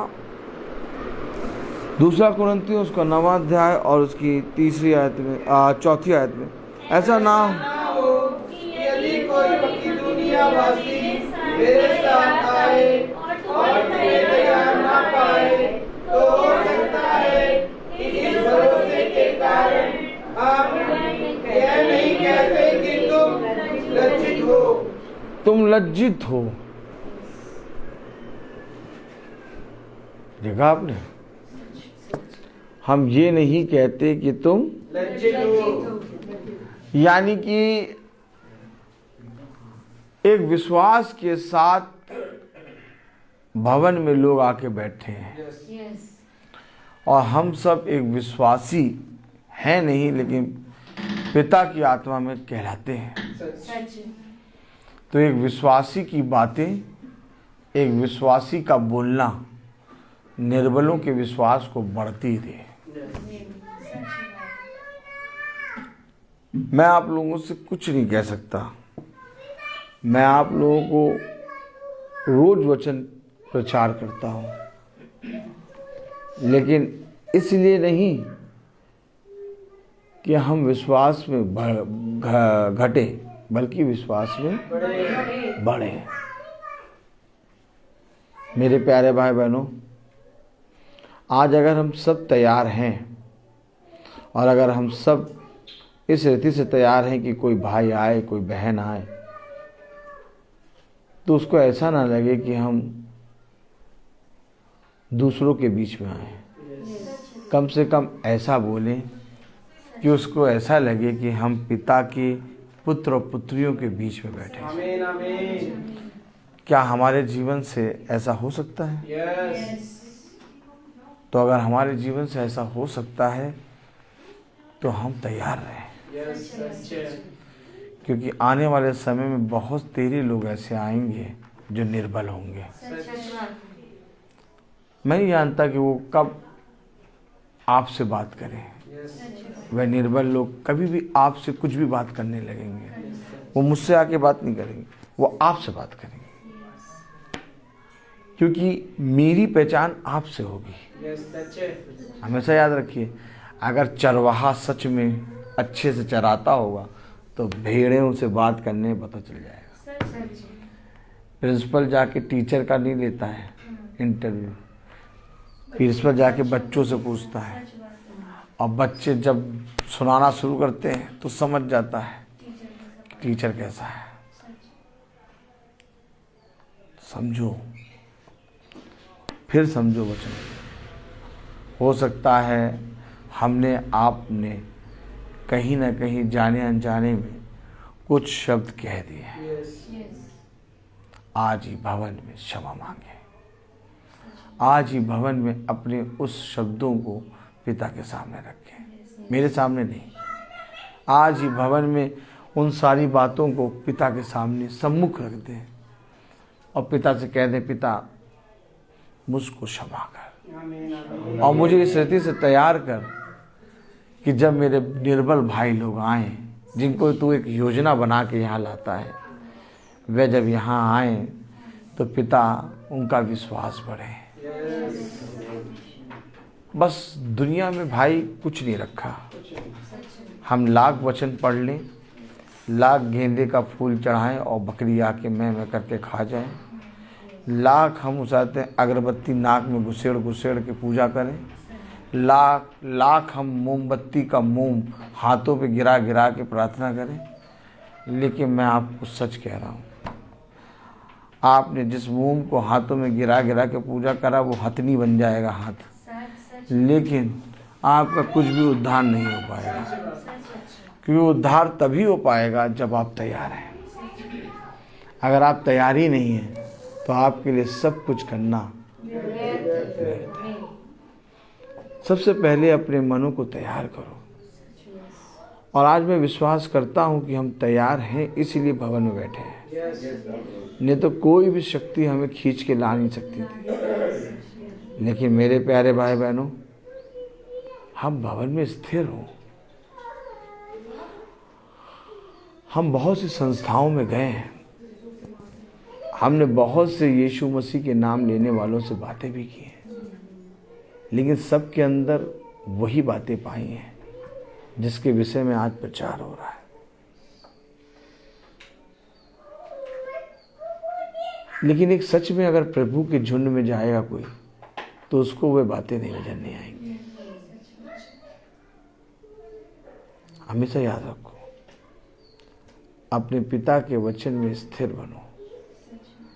2 कुरिन्थियों उसका 9वां अध्याय और उसकी 4th आयत में, ऐसा ना हो कि यदि कोई मकिदुनियावासी मेरे साथ आए और तुम्हें तैयार ना पाए, तो हो सकता है कि इस भरोसे के कारण आप यह नहीं कहते कि तुम लज्जित हो। तुम लज्जित हो। देखा आपने? हम ये नहीं कहते कि तुम लज्जित हो, यानी कि एक विश्वास के साथ भवन में लोग आके बैठे हैं और हम सब एक विश्वासी हैं नहीं, लेकिन पिता की आत्मा में कहलाते हैं। तो एक विश्वासी की बातें, एक विश्वासी का बोलना निर्बलों के विश्वास को बढ़ती दे। मैं आप लोगों से कुछ नहीं कह सकता। मैं आप लोगों को रोज वचन प्रचार करता हूँ, लेकिन इसलिए नहीं कि हम विश्वास में घटे, बल्कि विश्वास में बढ़े। मेरे प्यारे भाई बहनों, आज अगर हम सब तैयार हैं और अगर हम सब इस रीति से तैयार हैं कि कोई भाई आए, कोई बहन आए, तो उसको ऐसा ना लगे कि हम दूसरों के बीच में आए। कम से कम ऐसा बोलें कि उसको ऐसा लगे कि हम पिता के पुत्र और पुत्रियों के बीच में बैठे हैं। आमीन आमीन। क्या हमारे जीवन से ऐसा हो सकता है? यस। तो अगर हमारे जीवन से ऐसा हो सकता है तो हम तैयार रहें, यस सच। क्योंकि आने वाले समय में बहुत तेरे लोग ऐसे आएंगे जो निर्बल होंगे। मैं नहीं जानता कि वो कब आपसे बात करें। वह निर्बल लोग कभी भी आपसे कुछ भी बात करने लगेंगे। वो मुझसे आके बात नहीं करेंगे, वो आपसे बात करेंगे, क्योंकि मेरी पहचान आपसे होगी। यस सच। हमेशा याद रखिए, अगर चरवाहा सच में अच्छे से चराता होगा तो भेड़ें उसे बात करने में पता चल जाएगा। प्रिंसिपल जाके टीचर का नहीं लेता है इंटरव्यू, प्रिंसिपल जाके बच्चों से पूछता है, और बच्चे जब सुनाना शुरू करते हैं तो समझ जाता है कि टीचर कैसा है। समझो, फिर समझो वचन। हो सकता है हमने आपने कहीं ना कहीं जाने अनजाने में कुछ शब्द कह दिए। आज ही भवन में क्षमा मांगे। आज ही भवन में अपने उस शब्दों को पिता के सामने रखें, मेरे सामने नहीं। आज ही भवन में उन सारी बातों को पिता के सामने सम्मुख रख दें और पिता से कह दें, पिता मुझको क्षमा कर और मुझे इस रीति से तैयार कर कि जब मेरे निर्बल भाई लोग आए, जिनको तू एक योजना बना के यहाँ लाता है, वे जब यहाँ आए तो पिता उनका विश्वास बढ़े। बस दुनिया में भाई कुछ नहीं रखा। हम लाख वचन पढ़ लें, लाख गेंदे का फूल चढ़ाएं और बकरी आके मैं करके खा जाए, लाख हम उसाते अगरबत्ती नाक में घुसेड़ घुसेड़ के पूजा करें, लाख हम मोमबत्ती का मोम हाथों पे गिरा गिरा के प्रार्थना करें, लेकिन मैं आपको सच कह रहा हूँ, आपने जिस मोम को हाथों में गिरा गिरा के पूजा करा वो हथनी बन जाएगा हाथ, लेकिन आपका कुछ भी उद्धार नहीं हो पाएगा, क्योंकि उद्धार तभी हो पाएगा जब आप तैयार हैं। अगर आप तैयार ही नहीं हैं तो आपके लिए सब कुछ करना व्यर्थ है। सबसे पहले अपने मनों को तैयार करो। और आज मैं विश्वास करता हूं कि हम तैयार हैं, इसीलिए भवन में बैठे हैं। नहीं तो कोई भी शक्ति हमें खींच के ला नहीं सकती थी। लेकिन मेरे प्यारे भाई बहनों, हम भवन में स्थिर हों। हम बहुत सी संस्थाओं में गए हैं, हमने बहुत से यीशु मसीह के नाम लेने वालों से बातें भी की हैं, लेकिन सबके अंदर वही बातें पाई हैं जिसके विषय में आज प्रचार हो रहा है। लेकिन एक सच में अगर प्रभु के झुंड में जाएगा कोई, तो उसको वे बातें नहीं नजर नहीं आएंगी। हमेशा याद रखो, अपने पिता के वचन में स्थिर बनो,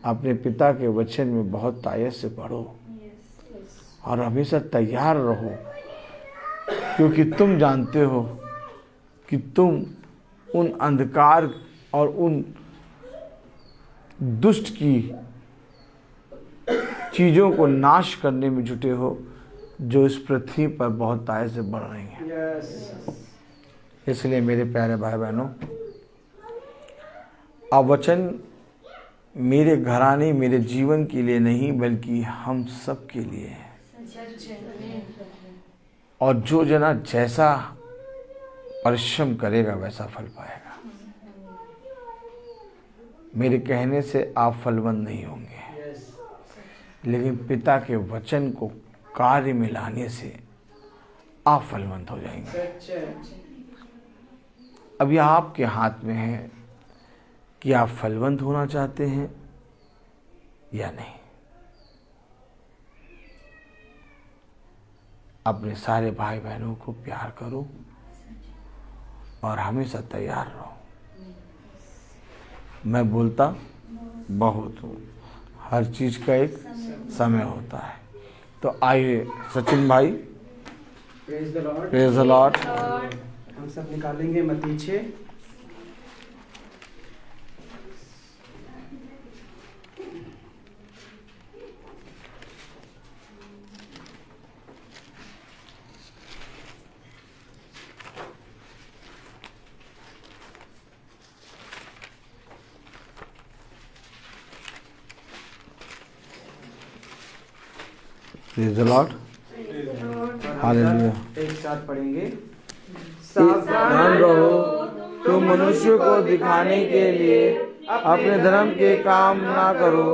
अपने पिता के वचन में बहुत तायत से पढ़ो और हमेशा तैयार रहो, क्योंकि तुम जानते हो कि तुम उन अंधकार और उन दुष्ट की चीज़ों को नाश करने में जुटे हो, जो इस पृथ्वी पर बहुत तायत से बढ़ रही हैं। इसलिए मेरे प्यारे भाई बहनों, अब वचन मेरे घराने, मेरे जीवन के लिए नहीं, बल्कि हम सब के लिए है। और जो जना जैसा परिश्रम करेगा वैसा फल पाएगा। मेरे कहने से आप फलवंत नहीं होंगे, लेकिन पिता के वचन को कार्य में लाने से आप फलवंत हो जाएंगे। अब यह आपके हाथ में है कि आप फलवंत होना चाहते हैं या नहीं। अपने सारे भाई बहनों को प्यार करो और हमेशा तैयार रहो। मैं बोलता बहुत हूँ, हर चीज का एक समय होता है। तो आइए सचिन भाई, praise the Lord. Praise the Lord. हम सब निकालेंगे मत्ती 6। Praise the Lord. हालेलुया। एक साथ पढ़ेंगे। सावधान रहो, तुम मनुष्य को दिखाने के लिए अपने धर्म के काम ना करो,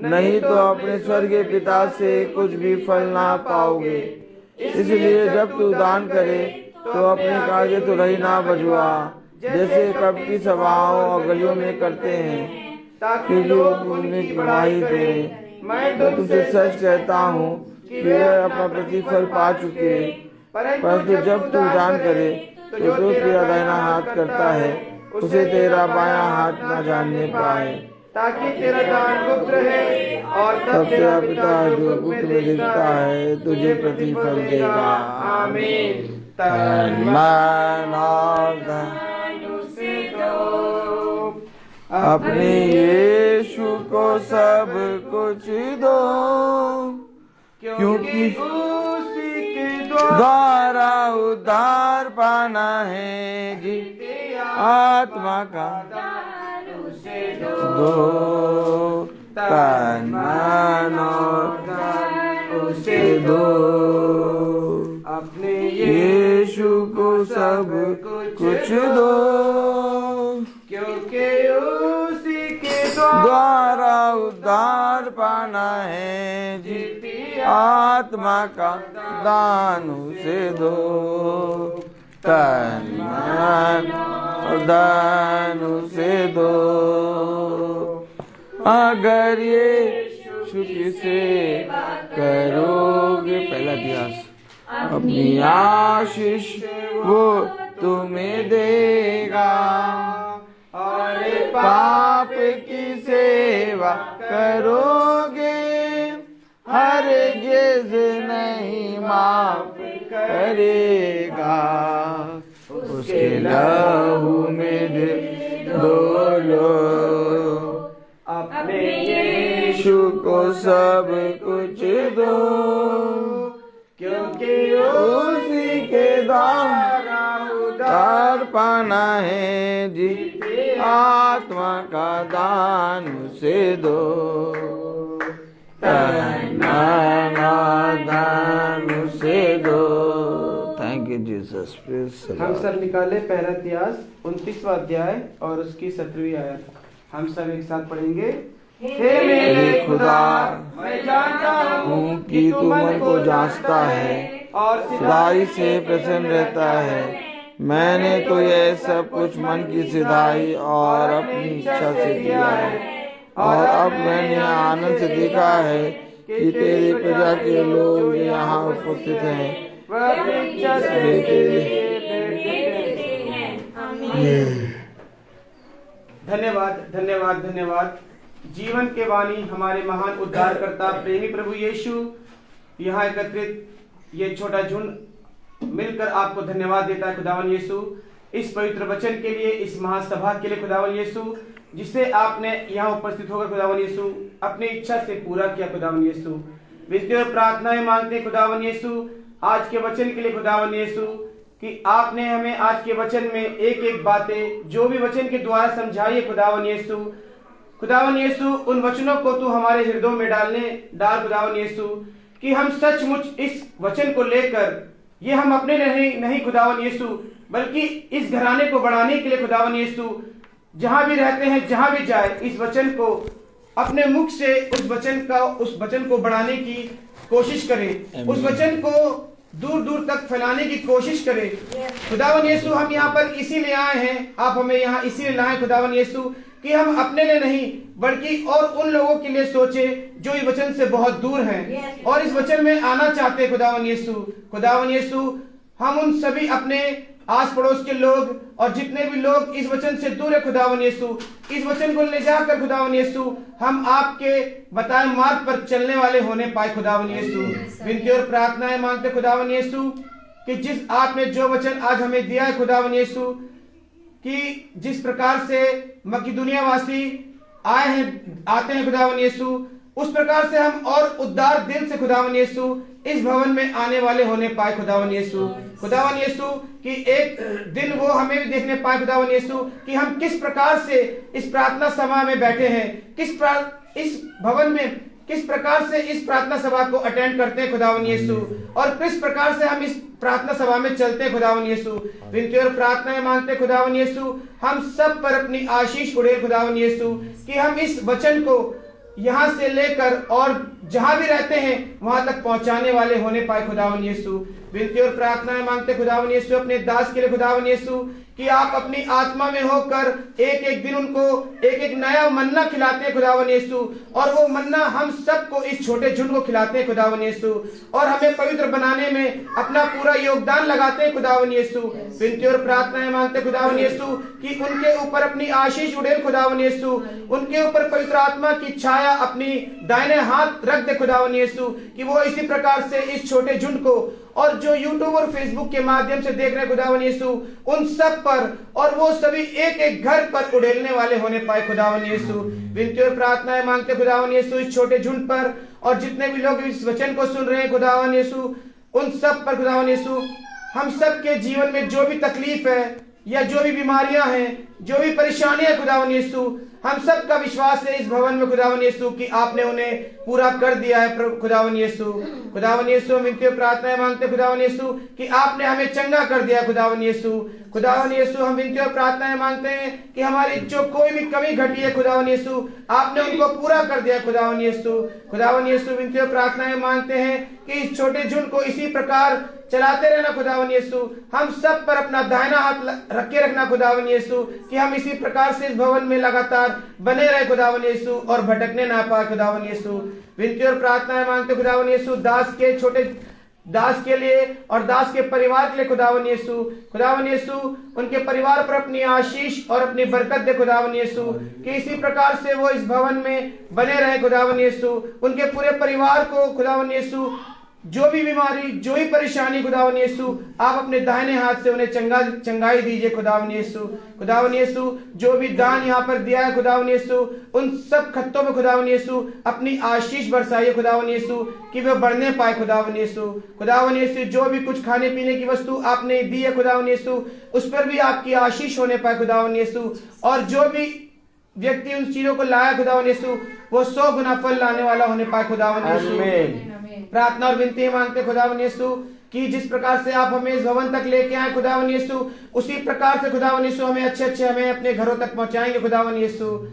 नहीं तो अपने स्वर्गीय पिता से कुछ भी फल ना पाओगे। इसलिए जब तू दान करे तो अपने कार्य तो रही ना बजवा, जैसे कब की सभाओं और गलियों में करते हैं, ताकि लोग उन्हें बड़ाई दें। मैं तो तुमसे सच कहता हूँ कि वे अपना प्रतिफल पा चुके। परंतु जब तू दान करे तो जो तेरा दाहिना हाथ करता है उसे तेरा बायां हाथ न जानने पाए, ताकि तेरा दान गुप्त रहे और तब तेरा पिता जो गुप्त में देखता है तुझे प्रतिफल देगा। आमीन। तन मन और धन अपने यीशु को सब कुछ दो, क्योंकि उसी के द्वारा उद्धार पाना है जी आत्मा का दो, तन मन और धन उसे दो, अपने यीशु को सब कुछ दो, क्योंकि उसी के द्वारा द्वारा उद्धार पाना है जी आत्मा का दान उसे दो, तन मन और धन उसे दो। अगर यीशु की सेवा करोगे, पहला अध्याय, अपनी आशीष वो तुम्हें देगा, और पाप की सेवा करोगे हरगिज़ नहीं माफ करेगा, उसके लहू में दिल डोलो, अपने यीशु को सब कुछ दो, क्योंकि उसी के द्वारा उद्धार पाना है, जी आत्मा का दान उसे दो, दान उसे दो। Thank you Jesus. हम सब निकाले पहला इतिहास 29वां अध्याय और उसकी 17वीं आयत। हम सब एक साथ पढ़ेंगे। हे मेरे खुदा, मैं जानता हूँ कि तू मन को जांचता है और सिधाई से प्रसन्न रहता है। मैंने तो यह सब कुछ मन की सिधाई और अपनी इच्छा से किया है, और अब मैंने आनंद से देखा है कि तेरी प्रजा के लोग यहाँ उपस्थित हैं, वह अपनी इच्छा से धन्यवाद धन्यवाद धन्यवाद। जीवन के वाणी हमारे महान उद्धारकर्ता प्रेमी प्रभु यीशु, यहाँ एकत्रित ये छोटा झुंड मिलकर आपको धन्यवाद देता है खुदावन यीशु, इस पवित्र वचन के लिए, इस महासभा के लिए खुदावन यीशु, जिसे आपने यहाँ उपस्थित होकर खुदावन यीशु अपनी इच्छा से पूरा किया खुदावन यीशु। विनती और प्रार्थनाएं मांगते हैं खुदावन यीशु आज के वचन के लिए खुदावन यीशु, कि आपने हमें आज के वचन में एक एक बातें जो भी वचन के द्वारा समझाई है खुदावन यीशु, खुदावन यीशु उन वचनों को तू हमारे हृदयों में डाल खुदावन यीशु, कि हम सचमुच इस वचन को लेकर ये हम अपने नहीं खुदावन यीशु, बल्कि इस घराने को बढ़ाने के लिए खुदावन यीशु, जहां भी रहते हैं जहां भी जाए, इस वचन को अपने मुख से उस वचन को बढ़ाने की कोशिश करें, उस वचन को दूर दूर तक फैलाने की कोशिश करें खुदावन यीशु। हम यहाँ पर इसीलिए आए हैं, आप हमें यहाँ इसीलिए लाए खुदावन यीशु, कि हम अपने लिए नहीं बल्कि और उन लोगों के लिए सोचे जो इस वचन से बहुत दूर हैं और इस वचन में आना चाहते हैं खुदावन यीशु। खुदावन यीशु, हम उन सभी अपने आस पड़ोस के लोग और जितने भी लोग इस वचन से दूर है खुदावन यीशु, इस वचन को ले जाकर खुदावन यीशु हम आपके बताए मार्ग पर चलने वाले होने पाए खुदावन यीशु। विनती और प्रार्थनाएं मांगते खुदावन यीशु, कि जिस आपने जो वचन आज हमें दिया है खुदावन यीशु, कि जिस प्रकार से मकिदुनिया वासी आते हैं खुदावन यीशु, उस प्रकार से हम और उद्धार दिल से खुदावन यीशु इस भवन में आने वाले होने पाए खुदावन यीशु। खुदावन यीशु कि एक दिन वो हमें भी देखने पाए खुदावन यीशु, कि हम किस प्रकार से इस प्रार्थना सभा में बैठे हैं, इस भवन में किस प्रकार से इस प्रार्थना सभा को अटेंड करते हैं खुदावन यीशु, और किस प्रकार से हम इस प्रार्थना सभा में चलते हैं खुदावन यीशु। विनती और प्रार्थनाएं मांगते खुदावन यीशु, हम सब पर अपनी आशीष उड़े खुदावन यीशु, कि हम इस वचन को यहाँ से लेकर और जहां भी रहते हैं वहां तक पहुंचाने वाले होने पाए खुदावन यीशु। विनती और प्रार्थनाएं मांगते खुदावन यीशु अपने दास के लिए खुदावन यीशु, कि आप अपनी आत्मा में होकर एक एक दिन उनको एक एक नया मन्ना खिलाते हैं खुदावन यीशु, और वो मन्ना हम सबको इस छोटे झुंड को खिलाते हैं खुदावन यीशु, और हमें पवित्र बनाने में अपना पूरा योगदान लगाते हैं खुदावन यीशु। विनती और प्रार्थनाएं मांगते खुदावन यीशु, कि उनके ऊपर अपनी आशीष उड़े खुदावन यीशु, उनके ऊपर पवित्र आत्मा की छाया अपनी दाहिने हाथ रख दे खुदावन यीशु, कि वो इसी प्रकार से इस छोटे झुंड को और जो यूट्यूब और फेसबुक के माध्यम से देख रहे खुदावन यीशु उन सब पर और वो सभी एक एक घर पर उड़ेलने वाले होने पाए खुदावन यीशु। विनती और प्रार्थनाएं मांगते खुदावन यीशु इस छोटे झुंड पर और जितने भी लोग इस वचन को सुन रहे हैं खुदावन यीशु उन सब पर खुदावन यीशु, हम सब के जीवन में जो भी तकलीफ है या जो भी बीमारियां हैं, जो भी परेशानियां खुदावन यीशु, हम सब का विश्वास है इस भवन में खुदावन यीशु कि आपने उन्हें पूरा कर दिया है खुदावन यीशु। खुदावन यीशु विनती और प्रार्थनाएं मांगते खुदावन यीशु कि आपने हमें चंगा कर दिया खुदावन यीशु। खुदावन यीशु हम विनती और प्रार्थनाएं मांगते हैं कि हमारी जो कोई भी कमी घटी है खुदावन यीशु आपने उनको पूरा कर दिया खुदावन यीशु। खुदावन यीशु विनती और प्रार्थनाएं मांगते हैं कि इस छोटे झुंड को इसी प्रकार चलाते रहना खुदावन यीशु, हम सब पर अपना दाहिना हाथ रख के रखना खुदावन यीशु, कि हम इसी प्रकार से इस भवन में लगातार बने रहे खुदावन यीशु और भटकने ना पाए खुदावन यीशु। विनती और प्रार्थनाएं मांगते खुदावन यीशु दास के छोटे दास के लिए और दास के परिवार के लिए खुदावन यीशु। खुदावन यीशु उनके परिवार पर अपनी आशीष और अपनी बरकत दे खुदावन यीशु, कि इसी प्रकार से वो इस भवन में बने रहे खुदावन यीशु, उनके पूरे परिवार को खुदावन यीशु जो भी बीमारी, जो ही परेशानी खुदावन यीशु, आप अपने दाहिने हाथ से उन्हें चंगाई दीजिए खुदावन यीशु। खुदावन यीशु, जो भी दान यहाँ पर दिया है खुदावन यीशु, उन सब खत्तों में खुदावन यीशु अपनी आशीष बरसाइए खुदावन यीशु, कि वे बढ़ने पाए खुदावन यीशु। खुदावन यीशु, जो भी कुछ खाने पीने की वस्तु आपने दी है खुदावन यीशु, उस पर भी आपकी आशीष होने पाए खुदावन यीशु। और जो भी व्यक्ति उन चीजों को लाया खुदावन यीशु, वो 100 गुना फल लाने वाला होने पाए खुदावन यीशु। प्रार्थना और विनती मांगते खुदावन यीशु कि जिस प्रकार से आप हमें इस भवन तक लेके आए खुदावन यीशु, उसी प्रकार से खुदावन यीशु हमें अच्छे हमें अपने घरों तक पहुंचाएंगे खुदावन यीशु।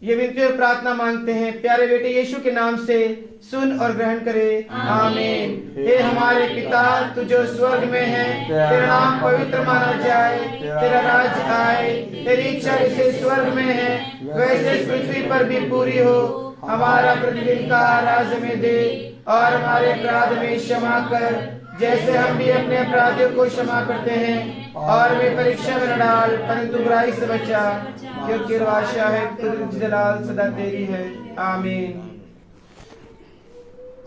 ये विनती और प्रार्थना मांगते हैं प्यारे बेटे यीशु के नाम से, सुन और ग्रहण करे, आमीन। हे हमारे पिता, तू जो स्वर्ग में है, तेरा नाम पवित्र माना जाए, तेरा राज्य आए, तेरी इच्छा जैसे स्वर्ग में है वैसे पृथ्वी पर भी पूरी हो। हमारा प्रतिदिन का आहार हमें दे, और हमारे अपराध में क्षमा कर, जैसे हम भी अपने अपराधियों को क्षमा करते हैं, और वे परीक्षा में न डाल, परंतु बुराई से बचा, क्योंकि आशा है, कुदरत जलाल सदा तेरी है, आमीन।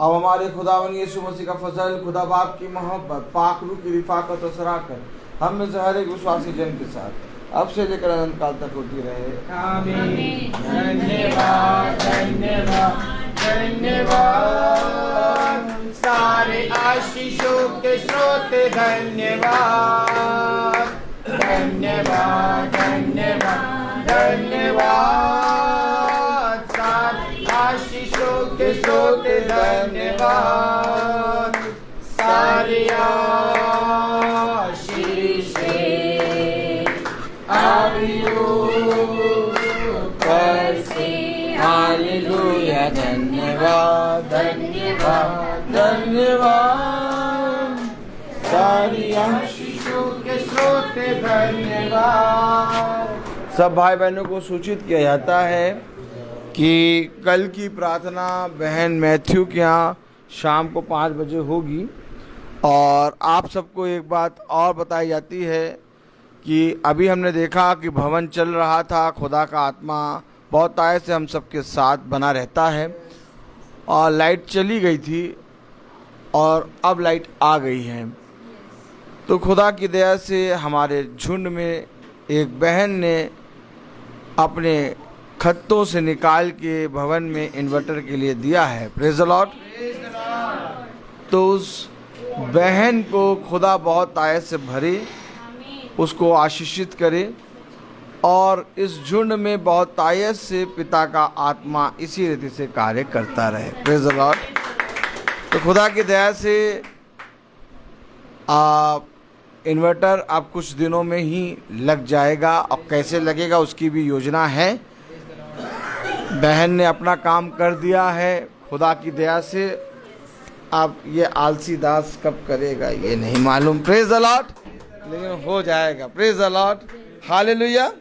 अब हमारे खुदावन यीशु मसीह का फजल, खुदा बाप की मोहब्बत, पाक रूह की रिफाकत और सराकत हम में से हर एक विश्वासी जन के साथ अब से लेकर अनंत काल तक होती रहे, आमीन। धन्यवाद धन्यवाद धन्यवाद, सारे आशीषों के स्रोत धन्यवाद धन्यवाद धन्यवाद धन्यवाद, सारे आशीषों के स्रोत धन्यवाद, सारे हालेलुया, धन्यवाद धन्यवाद धन्यवाद, सारी आशीषों के स्रोत धन्यवाद। सब भाई बहनों को सूचित किया जाता है कि कल की प्रार्थना बहन मैथ्यू के यहाँ शाम को 5 बजे होगी। और आप सबको एक बात और बताई जाती है कि अभी हमने देखा कि भवन चल रहा था, खुदा का आत्मा बहुत आय से हम सबके साथ बना रहता है, और लाइट चली गई थी और अब लाइट आ गई है। तो खुदा की दया से हमारे झुंड में एक बहन ने अपने खत्तों से निकाल के भवन में इन्वर्टर के लिए दिया है। Praise the Lord. तो उस बहन को खुदा बहुत आय से भरे, उसको आशीषित करे, और इस झुंड में बहुत आयत से पिता का आत्मा इसी रीति से कार्य करता रहे। Praise the Lord. तो खुदा की दया से इन्वर्टर अब कुछ दिनों में ही लग जाएगा, और कैसे लगेगा उसकी भी योजना है। बहन ने अपना काम कर दिया है खुदा की दया से। अब ये आलसी दास कब करेगा ये नहीं मालूम। Praise the Lord. लेकिन हो जाएगा। Praise the Lord. हालेलुया।